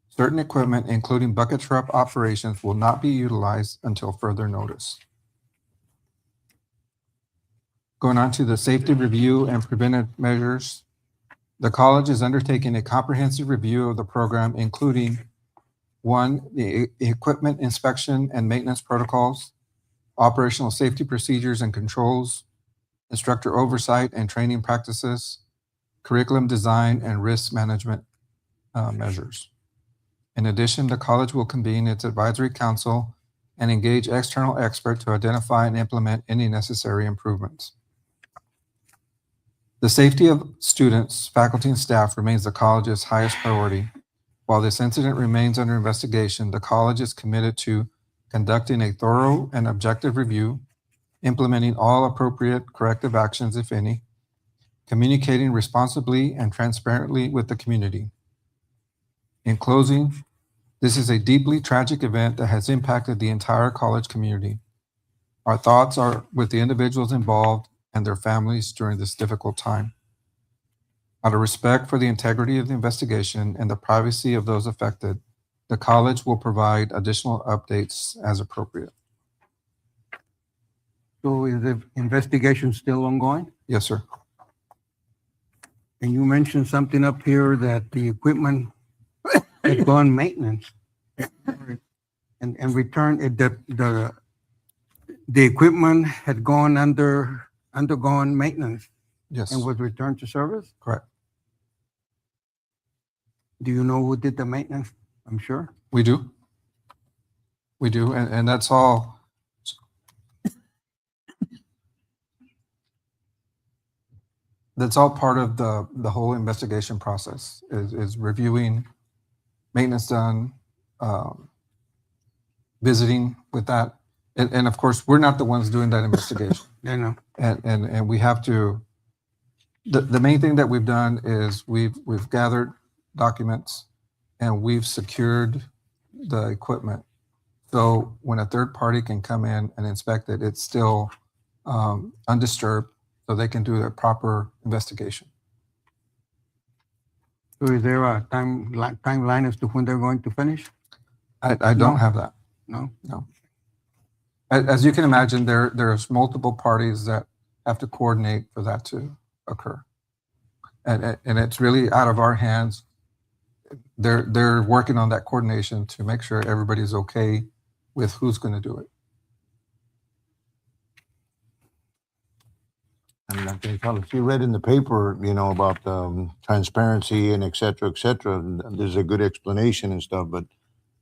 S10: Certain equipment, including bucket truck operations, will not be utilized until further notice. Going on to the safety review and preventive measures. The college is undertaking a comprehensive review of the program, including one, the equipment inspection and maintenance protocols, operational safety procedures and controls, instructor oversight and training practices, curriculum design, and risk management measures. In addition, the college will convene its advisory council and engage external experts to identify and implement any necessary improvements. The safety of students, faculty, and staff remains the college's highest priority. While this incident remains under investigation, the college is committed to conducting a thorough and objective review, implementing all appropriate corrective actions, if any, communicating responsibly and transparently with the community. In closing, this is a deeply tragic event that has impacted the entire college community. Our thoughts are with the individuals involved and their families during this difficult time. Out of respect for the integrity of the investigation and the privacy of those affected, the college will provide additional updates as appropriate.
S13: So is the investigation still ongoing?
S10: Yes, sir.
S13: And you mentioned something up here that the equipment had gone maintenance and returned, the equipment had undergone maintenance
S10: Yes,
S13: and was returned to service?
S10: correct.
S13: Do you know who did the maintenance? I'm sure.
S10: We do. We do, and that's all. That's all part of the whole investigation process, is reviewing maintenance done, visiting with that. And of course, we're not the ones doing that investigation.
S13: I know.
S10: And we have to, the main thing that we've done is we've gathered documents and we've secured the equipment. So when a third party can come in and inspect it, it's still undisturbed, so they can do a proper investigation.
S13: So is there a timeline as to when they're going to finish?
S10: I don't have that.
S13: No?
S10: No. As you can imagine, there's multiple parties that have to coordinate for that to occur. And it's really out of our hands. They're working on that coordination to make sure everybody's okay with who's going to do it.
S9: And like they tell us, you read in the paper, about transparency and et cetera, and there's a good explanation and stuff, but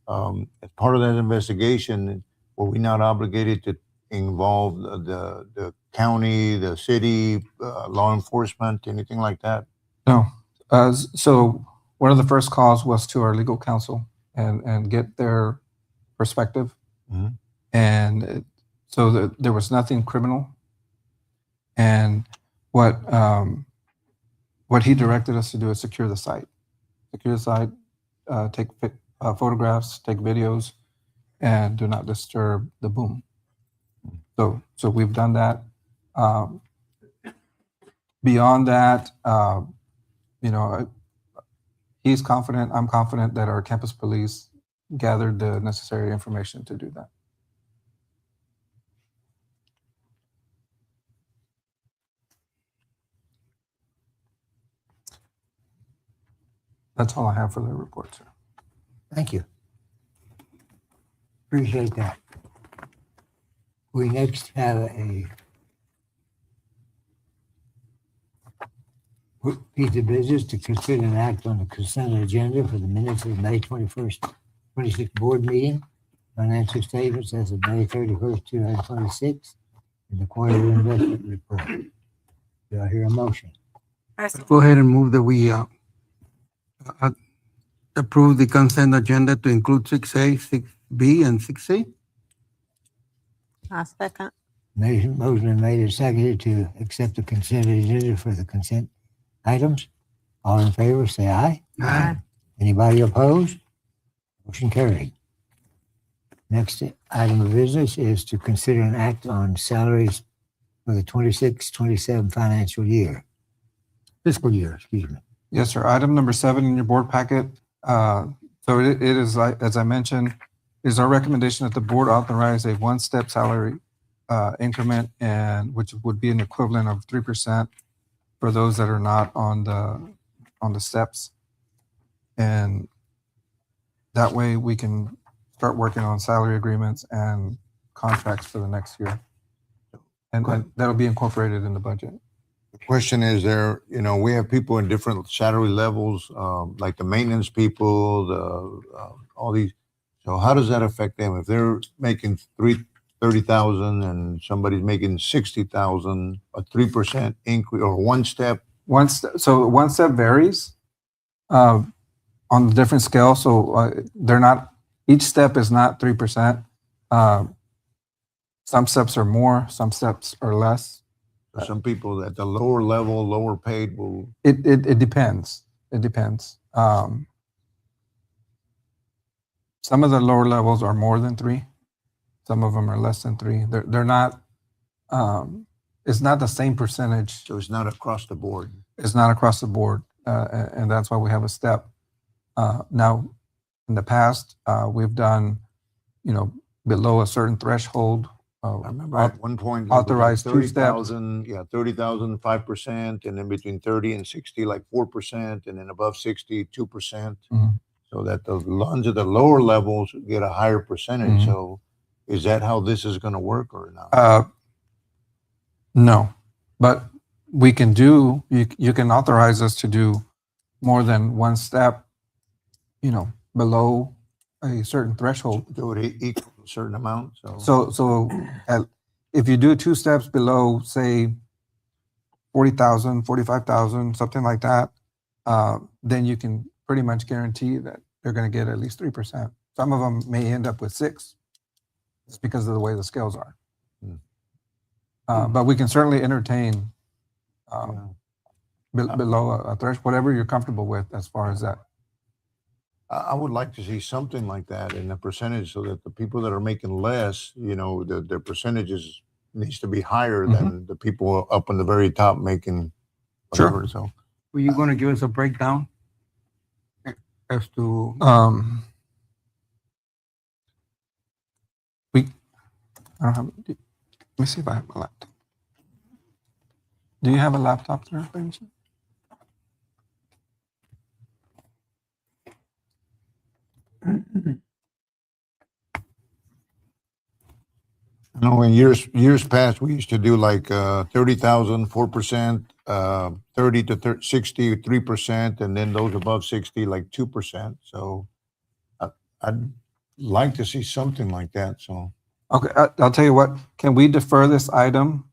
S9: as part of that investigation, were we not obligated to involve the county, the city, law enforcement, anything like that?
S10: No. So one of the first calls was to our legal counsel and get their perspective.
S9: Mhm.
S10: And so there was nothing criminal. And what he directed us to do is secure the site. Secure the site, take photographs, take videos, and do not disturb the boom. So we've done that. Beyond that, he's confident, I'm confident that our campus police gathered the necessary information to do that. That's all I have for the report, sir.
S5: Thank you. Appreciate that. We next have a piece of business to consider an act on the consent agenda for the minutes of May 21st, 26th board meeting, financial statements as of May 31st, 2026, and the quarterly investment report. Do I hear a motion?
S13: Go ahead and move that we approve the consent agenda to include 6A, 6B, and 6C.
S12: I second.
S5: Motion been made and seconded to accept the consent agenda for the consent items. All in favor, say aye.
S13: Aye.
S5: Anybody opposed? Motion carried. Next item of business is to consider an act on salaries for the 26-27 fiscal year, excuse me.
S10: Yes, sir. Item number 7 in your board packet. So it is, as I mentioned, is our recommendation that the board authorize a one-step salary increment, and which would be an equivalent of 3% for those that are not on the on the steps. And that way we can start working on salary agreements and contracts for the next year. And that'll be incorporated in the budget.
S9: The question is there, we have people in different salary levels, like the maintenance people, all these. So how does that affect them? If they're making 30,000 and somebody's making 60,000, a 3% increase or one step?
S10: So one step varies on the different scales. So they're not, each step is not 3%. Some steps are more, some steps are less.
S9: Some people at the lower level, lower paid will.
S10: It depends. It depends. Some of the lower levels are more than 3. Some of them are less than 3. They're not. It's not the same percentage.
S9: So it's not across the board.
S10: It's not across the board, and that's why we have a step. Now, in the past, we've done, below a certain threshold.
S9: I remember at one point
S10: authorized 2 steps.
S9: 30,000, 5%, and then between 30 and 60, like 4%, and then above 60, 2%. So that the ones at the lower levels get a higher percentage. So is that how this is going to work or not?
S10: No, but we can do, you can authorize us to do more than one step, below a certain threshold.
S9: Do it equal a certain amount.
S10: So if you do 2 steps below, say, 40,000, 45,000, something like that, then you can pretty much guarantee that they're going to get at least 3%. Some of them may end up with 6. It's because of the way the scales are. But we can certainly entertain below a threshold, whatever you're comfortable with as far as that.
S9: I would like to see something like that in a percentage so that the people that are making less, their percentages needs to be higher than the people up on the very top making whatever.
S10: Sure.
S9: So
S13: Were you going to give us a breakdown as to?
S10: I don't have. Let me see if I have my laptop. Do you have a laptop there, Benji?
S9: No, in years past, we used to do like 30,000, 4%, 30 to 60, 3%, and then those above 60, like 2%. So I'd like to see something like that. So
S10: Okay, I'll tell you what. Can we defer this item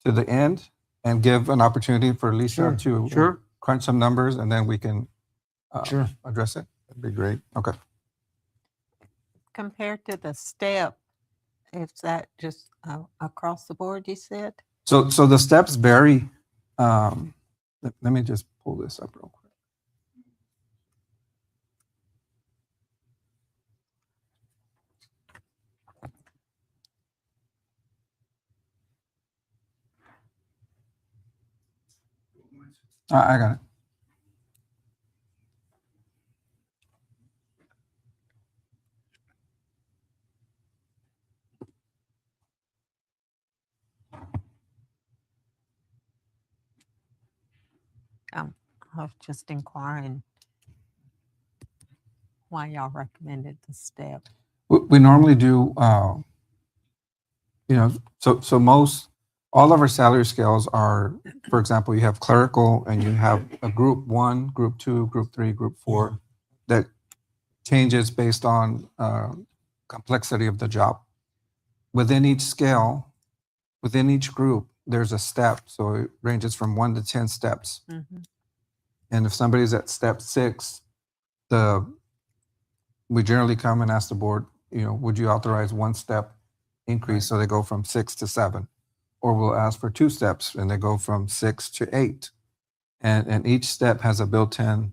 S10: to the end and give an opportunity for Alicia to crunch some numbers, and then we can address it?
S9: that'd be great.
S10: Okay.
S12: Compared to the step, is that just across the board, you said?
S10: So the steps vary. Let me just pull this up real quick. I got it.
S12: I was just inquiring why y'all recommended the step.
S10: We normally do, so most, all of our salary scales are, for example, you have clerical and you have a group 1, group 2, group 3, group 4 that changes based on complexity of the job. Within each scale, within each group, there's a step. So it ranges from 1 to 10 steps. And if somebody's at step 6, we generally come and ask the board, would you authorize 1 step increase? So they go from 6 to 7. Or we'll ask for 2 steps and they go from 6 to 8. And each step has a built-in,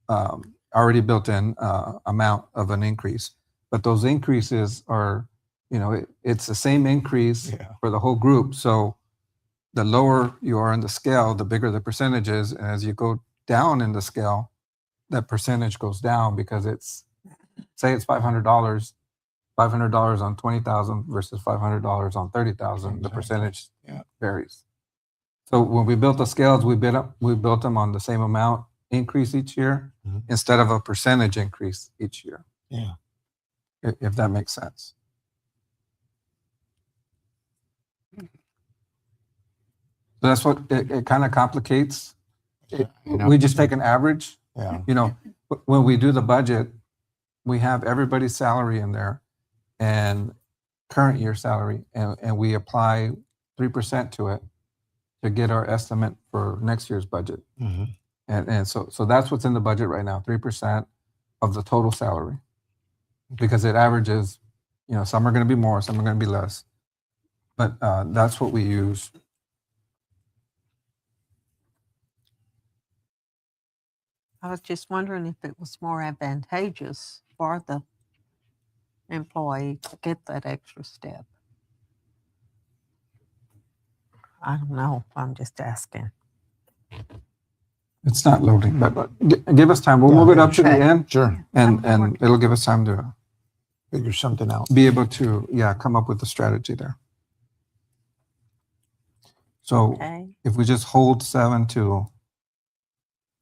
S10: already built-in amount of an increase. But those increases are, it's the same increase for the whole group. So the lower you are in the scale, the bigger the percentage is. And as you go down in the scale, that percentage goes down because say it's $500 on 20,000 versus $500 on 30,000. The percentage varies. So when we built the scales, we built them on the same amount increase each year
S9: Mhm.
S10: instead of a percentage increase each year.
S9: Yeah.
S10: If that makes sense. So that's what it kind of complicates. We just take an average.
S9: Yeah.
S10: You know, when we do the budget, we have everybody's salary in there and current year salary, and we apply 3% to it to get our estimate for next year's budget.
S9: Mhm.
S10: And so that's what's in the budget right now, 3% of the total salary. Because it averages, you know, some are going to be more, some are going to be less. But that's what we use.
S12: I was just wondering if it was more advantageous for the employee to get that extra step. I don't know. I'm just asking.
S10: It's not loading, but give us time. We'll move it up to the
S12: Okay.
S10: end.
S9: Sure.
S10: And it'll give us time to
S9: Figure something out.
S10: be able to, come up with a strategy there. So
S12: Okay.
S10: if we just hold 7 to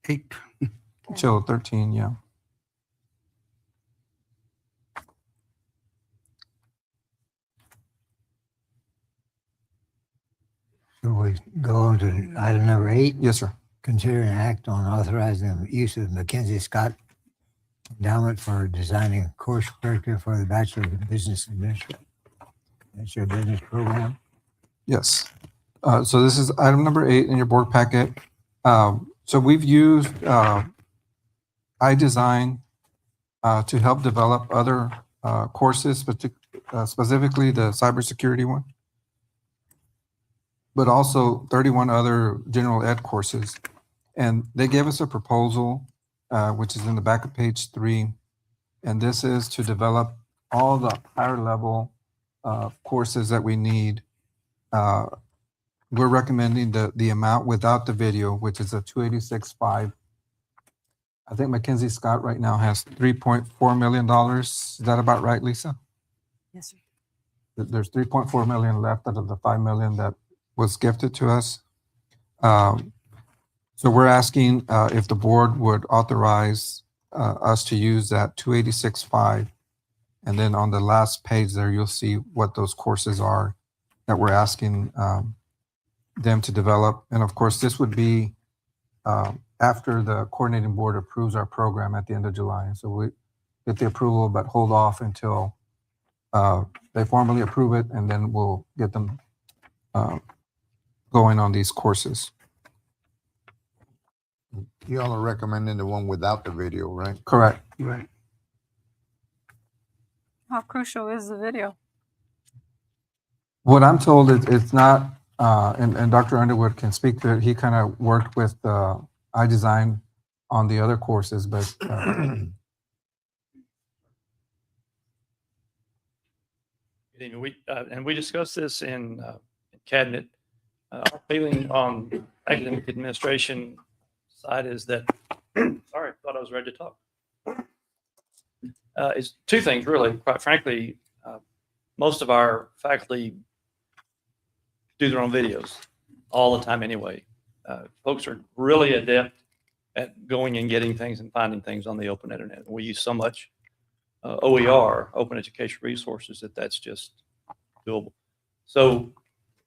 S13: 8.
S10: till 13, yeah.
S5: So we go on to item number 8.
S10: Yes, sir.
S5: Consider an act on authorizing the use of Mackenzie Scott Endowment for designing course curriculum for the Bachelor of Business Administration. That's your business program.
S10: Yes. So this is item number 8 in your board packet. So we've used iDesign to help develop other courses, specifically the cybersecurity one, but also 31 other general ed courses. And they gave us a proposal, which is in the back of page 3. And this is to develop all the higher level courses that we need. We're recommending the amount without the video, which is a 286.5. I think Mackenzie Scott right now has $3.4 million. Is that about right, Lisa?
S12: Yes, sir.
S10: There's 3.4 million left out of the 5 million that was gifted to us. So we're asking if the board would authorize us to use that 286.5. And then on the last page there, you'll see what those courses are that we're asking them to develop. And of course, this would be after the coordinating board approves our program at the end of July. So we get the approval, but hold off until they formally approve it, and then we'll get them going on these courses.
S9: You all are recommending the one without the video, right?
S10: Correct.
S13: Right.
S14: How crucial is the video?
S10: What I'm told is it's not, and Dr. Underwood can speak to it. He kind of worked with iDesign on the other courses, but
S15: We discussed this in cabinet. Our feeling on academic administration side is that, sorry, thought I was ready to talk. Is two things really, quite frankly. Most of our faculty do their own videos all the time anyway. Folks are really adept at going and getting things and finding things on the open internet. We use so much OER, open education resources, that's just doable. So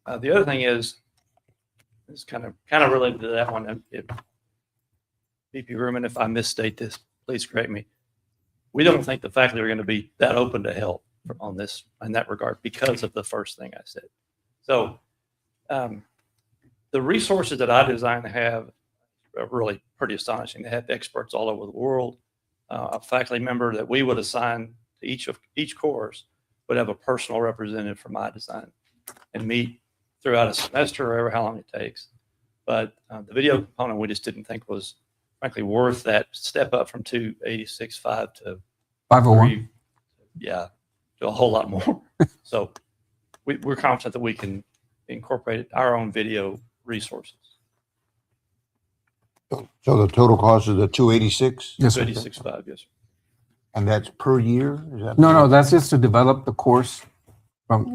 S15: the other thing is kind of related to that one. If VP Ruman, if I misstate this, please correct me. We don't think the faculty are going to be that open to help on this in that regard because of the first thing I said. So the resources that iDesign have are really pretty astonishing. They have experts all over the world. A faculty member that we would assign to each course would have a personal representative from iDesign and meet throughout a semester or how long it takes. But the video component we just didn't think was frankly worth that step up from 286.5 to
S10: 501.
S15: Yeah, to a whole lot more. So we're confident that we can incorporate our own video resources.
S9: So the total cost is the 286?
S10: Yes, sir.
S15: 286.5, yes, sir.
S9: And that's per year? Is that
S10: No, that's just to develop the course from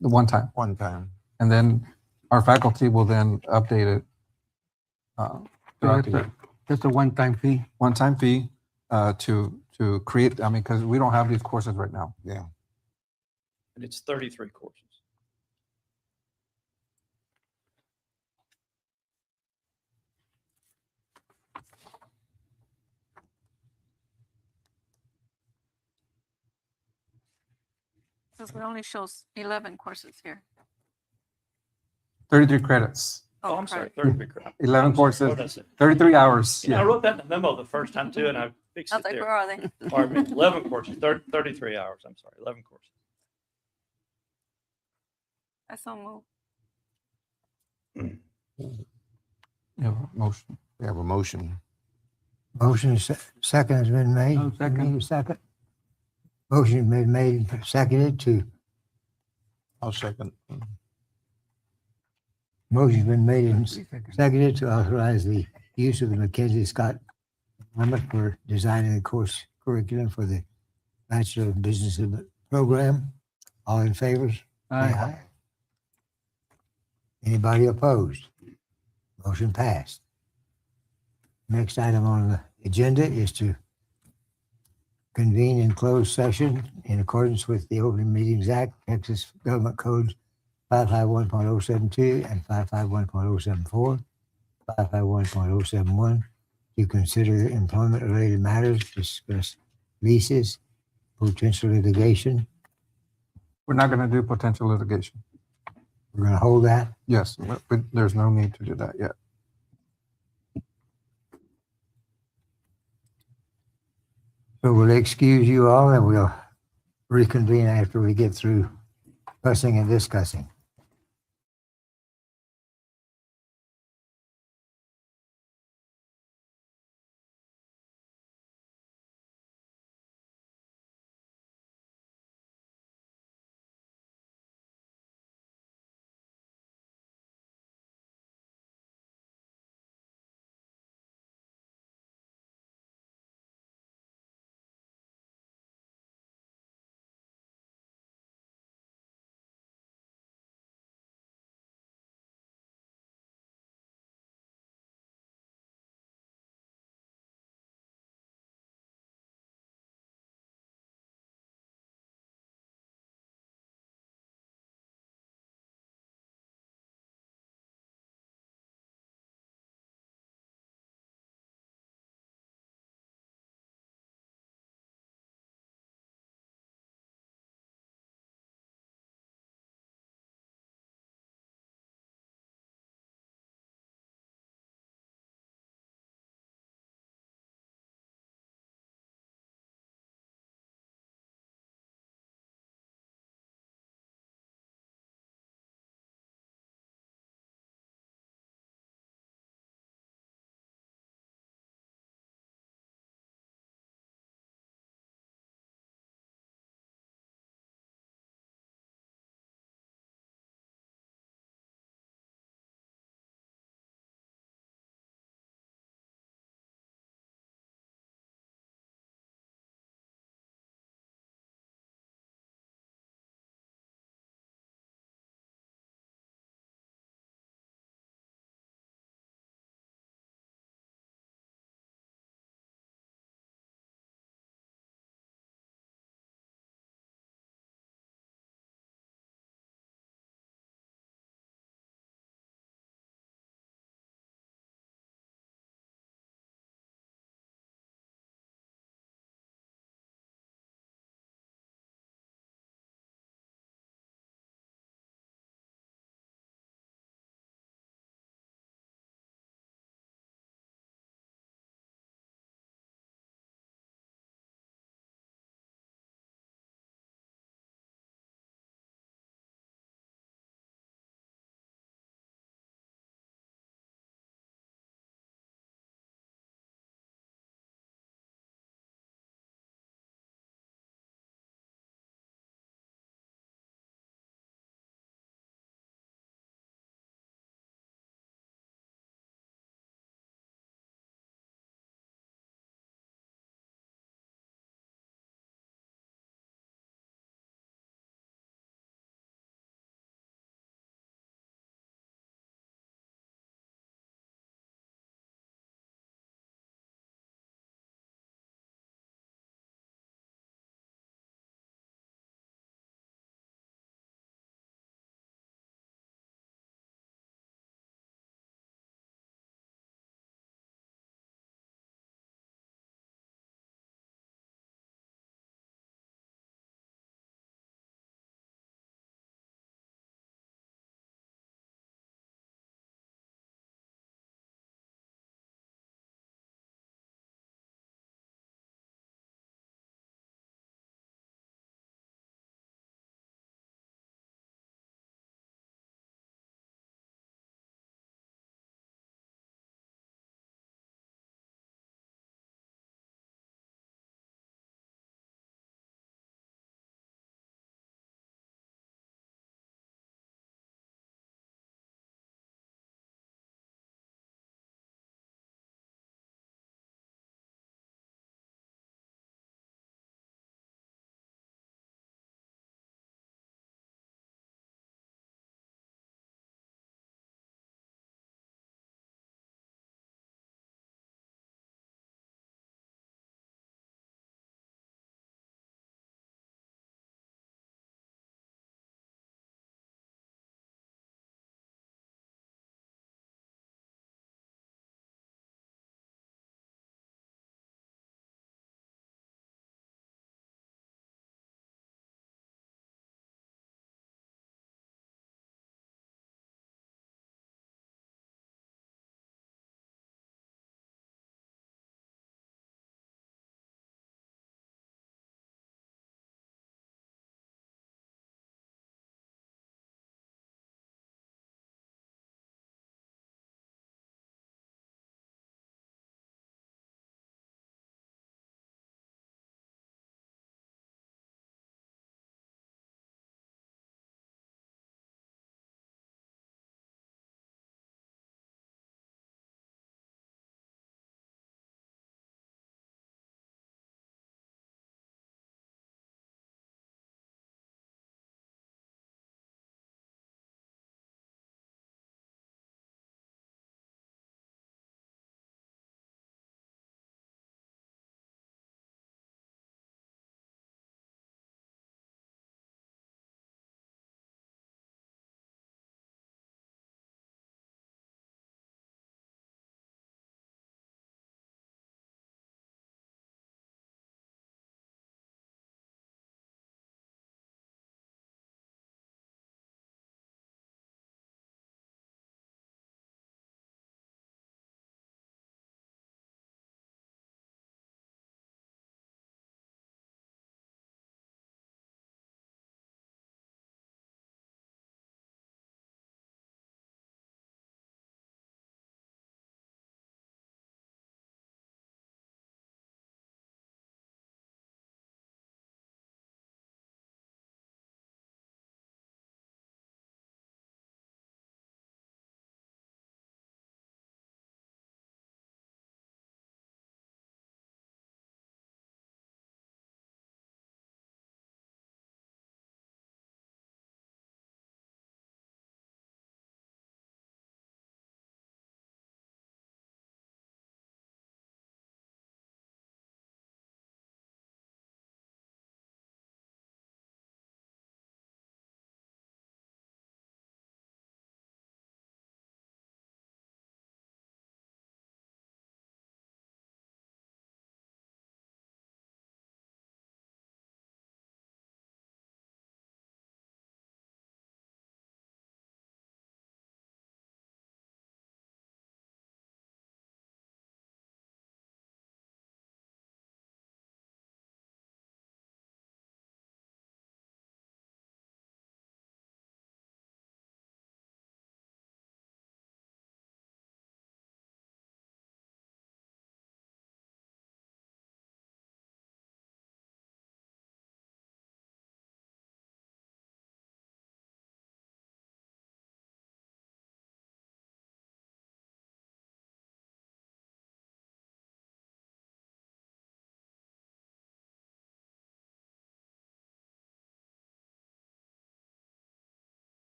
S10: the one time.
S9: one time?
S10: And then our faculty will then update it throughout the year.
S13: Just a one-time fee.
S10: one-time fee to create, I mean, because we don't have these courses right now.
S9: Yeah.
S15: And it's 33 courses.
S14: Because it only shows 11 courses here.
S10: 33 credits,
S15: Oh, I'm sorry,
S14: correct.
S15: 33 credits.
S10: 11
S15: I'm sorry,
S10: courses,
S15: what did I say?
S10: 33 hours.
S15: You know, I
S10: Yeah.
S15: wrote that in the memo the first time too, and I fixed
S14: I
S15: it
S14: was like,
S15: there.
S14: where are they?
S15: Pardon me, 11 courses, 33 hours. I'm sorry, 11 courses.
S14: I so moved.
S10: Yeah, motion.
S9: We have a motion.
S5: Motion second has been made.
S13: I'll second.
S5: Need a second. Motion has been made and seconded to,
S9: I'll second.
S5: motion's been made and seconded to authorize the use of the Mackenzie Scott Limit for designing the course curriculum for the Bachelor of Business program. All in favor? Say
S13: Aye.
S5: Anybody opposed? Motion passed. Next item on the agenda is to convene in closed session in accordance with the Open Meetings Act, Texas Government Codes 551.072 and 551.074, 551.071, to consider employment-related matters, discuss leases, potential litigation.
S10: We're not going to do potential litigation.
S5: We're going to hold that.
S10: Yes, but there's no need to do that yet.
S5: So we'll excuse you all and we'll reconvene after we get through fussing and discussing.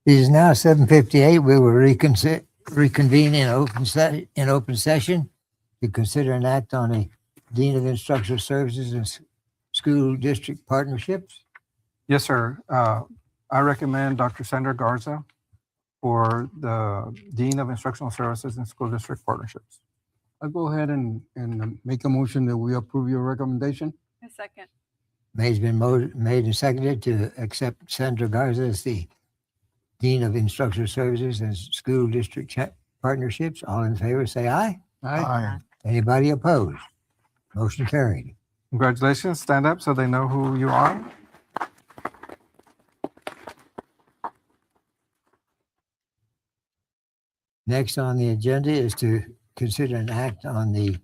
S5: It is now 7:58. We will reconvene in open session to consider an act on a Dean of Instructional Services and School District Partnerships.
S10: Yes, sir. I recommend Dr. Sandra Garza for the Dean of Instructional Services and School District Partnerships.
S13: I'll go ahead and make a motion that we approve your recommendation.
S14: A second.
S5: May's been made and seconded to accept Sandra Garza as the Dean of Instructional Services and School District Partnerships. All in favor, say aye.
S9: Aye.
S5: Anybody opposed? Motion carried.
S10: Congratulations. Stand up so they know who you are.
S5: Next on the agenda is to consider an act on the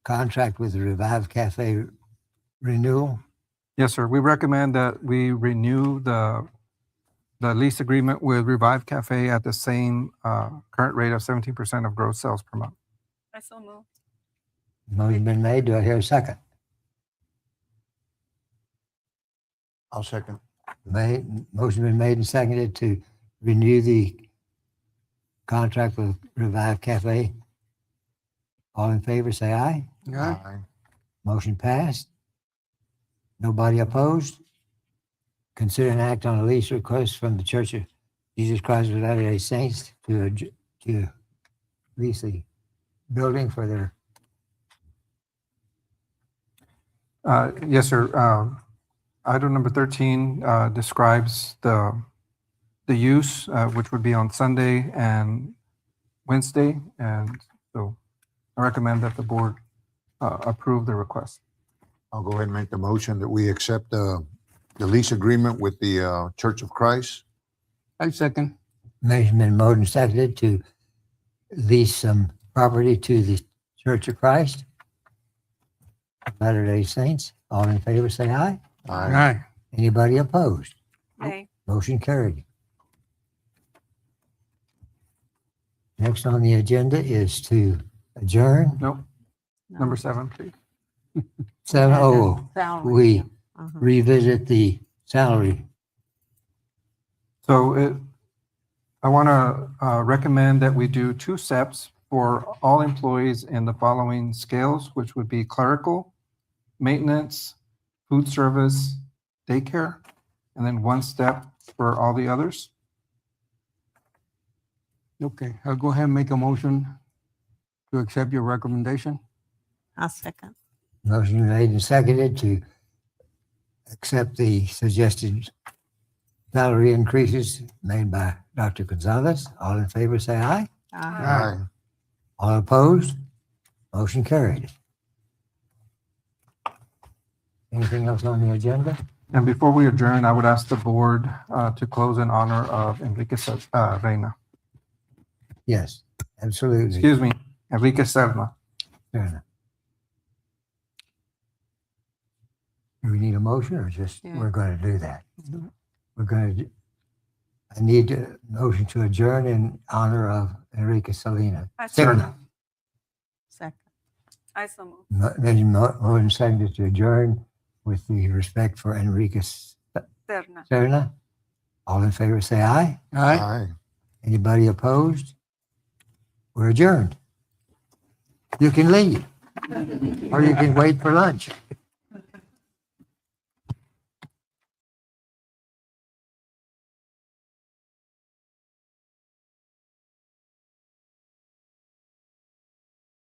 S5: contract with the Revive Cafe renewal.
S10: Yes, sir. We recommend that we renew the lease agreement with Revive Cafe at the same current rate of 17% of gross sales per month.
S14: I so move.
S5: Motion been made. Do I hear a second?
S9: I'll second.
S5: Motion been made and seconded to renew the contract with Revive Cafe. All in favor, say aye.
S9: Aye.
S5: Motion passed. Nobody opposed. Consider an act on a lease request from the Church of Jesus Christ of Latter-day Saints to lease the building for their.
S10: Yes, sir. Item number 13 describes the use, which would be on Sunday and Wednesday. And so I recommend that the board approve the request.
S9: I'll go ahead and make the motion that we accept the lease agreement with the Church of Christ.
S13: I second.
S5: Motion been made and seconded to lease some property to the Church of Christ, Latter-day Saints. All in favor, say aye.
S13: Aye.
S5: Anybody opposed?
S14: Nay.
S5: Motion carried. Next on the agenda is to adjourn.
S10: Nope. Number 7, please.
S5: 7:00.
S12: Salary.
S5: We
S12: Uh-huh.
S5: revisit the salary.
S10: So I want to recommend that we do 2 steps for all employees in the following scales, which would be clerical, maintenance, food service, daycare, and then 1 step for all the others.
S13: Okay, I'll go ahead and make a motion to accept your recommendation.
S12: I second.
S5: Motion made and seconded to accept the suggested salary increases made by Dr. Gonzalez. All in favor, say aye.
S9: Aye.
S5: All opposed? Motion carried. Anything else on the agenda?
S10: And before we adjourn, I would ask the board to close in honor of Enrique Reina.
S5: Yes, absolutely.
S10: Excuse me, Enrique Serna.
S5: Fair enough. Do we need a motion or just,
S12: Yeah.
S5: we're going to do that? We're going to, I need a motion to adjourn in honor of Enrique Salina.
S14: I so
S5: Serna.
S14: move.
S12: Second.
S14: I so move.
S5: Then motion seconded to adjourn with the respect for Enrique
S14: Serna.
S5: Serna. All in favor, say aye.
S9: Aye.
S5: Anybody opposed? We're adjourned. You can leave, or you can wait for lunch.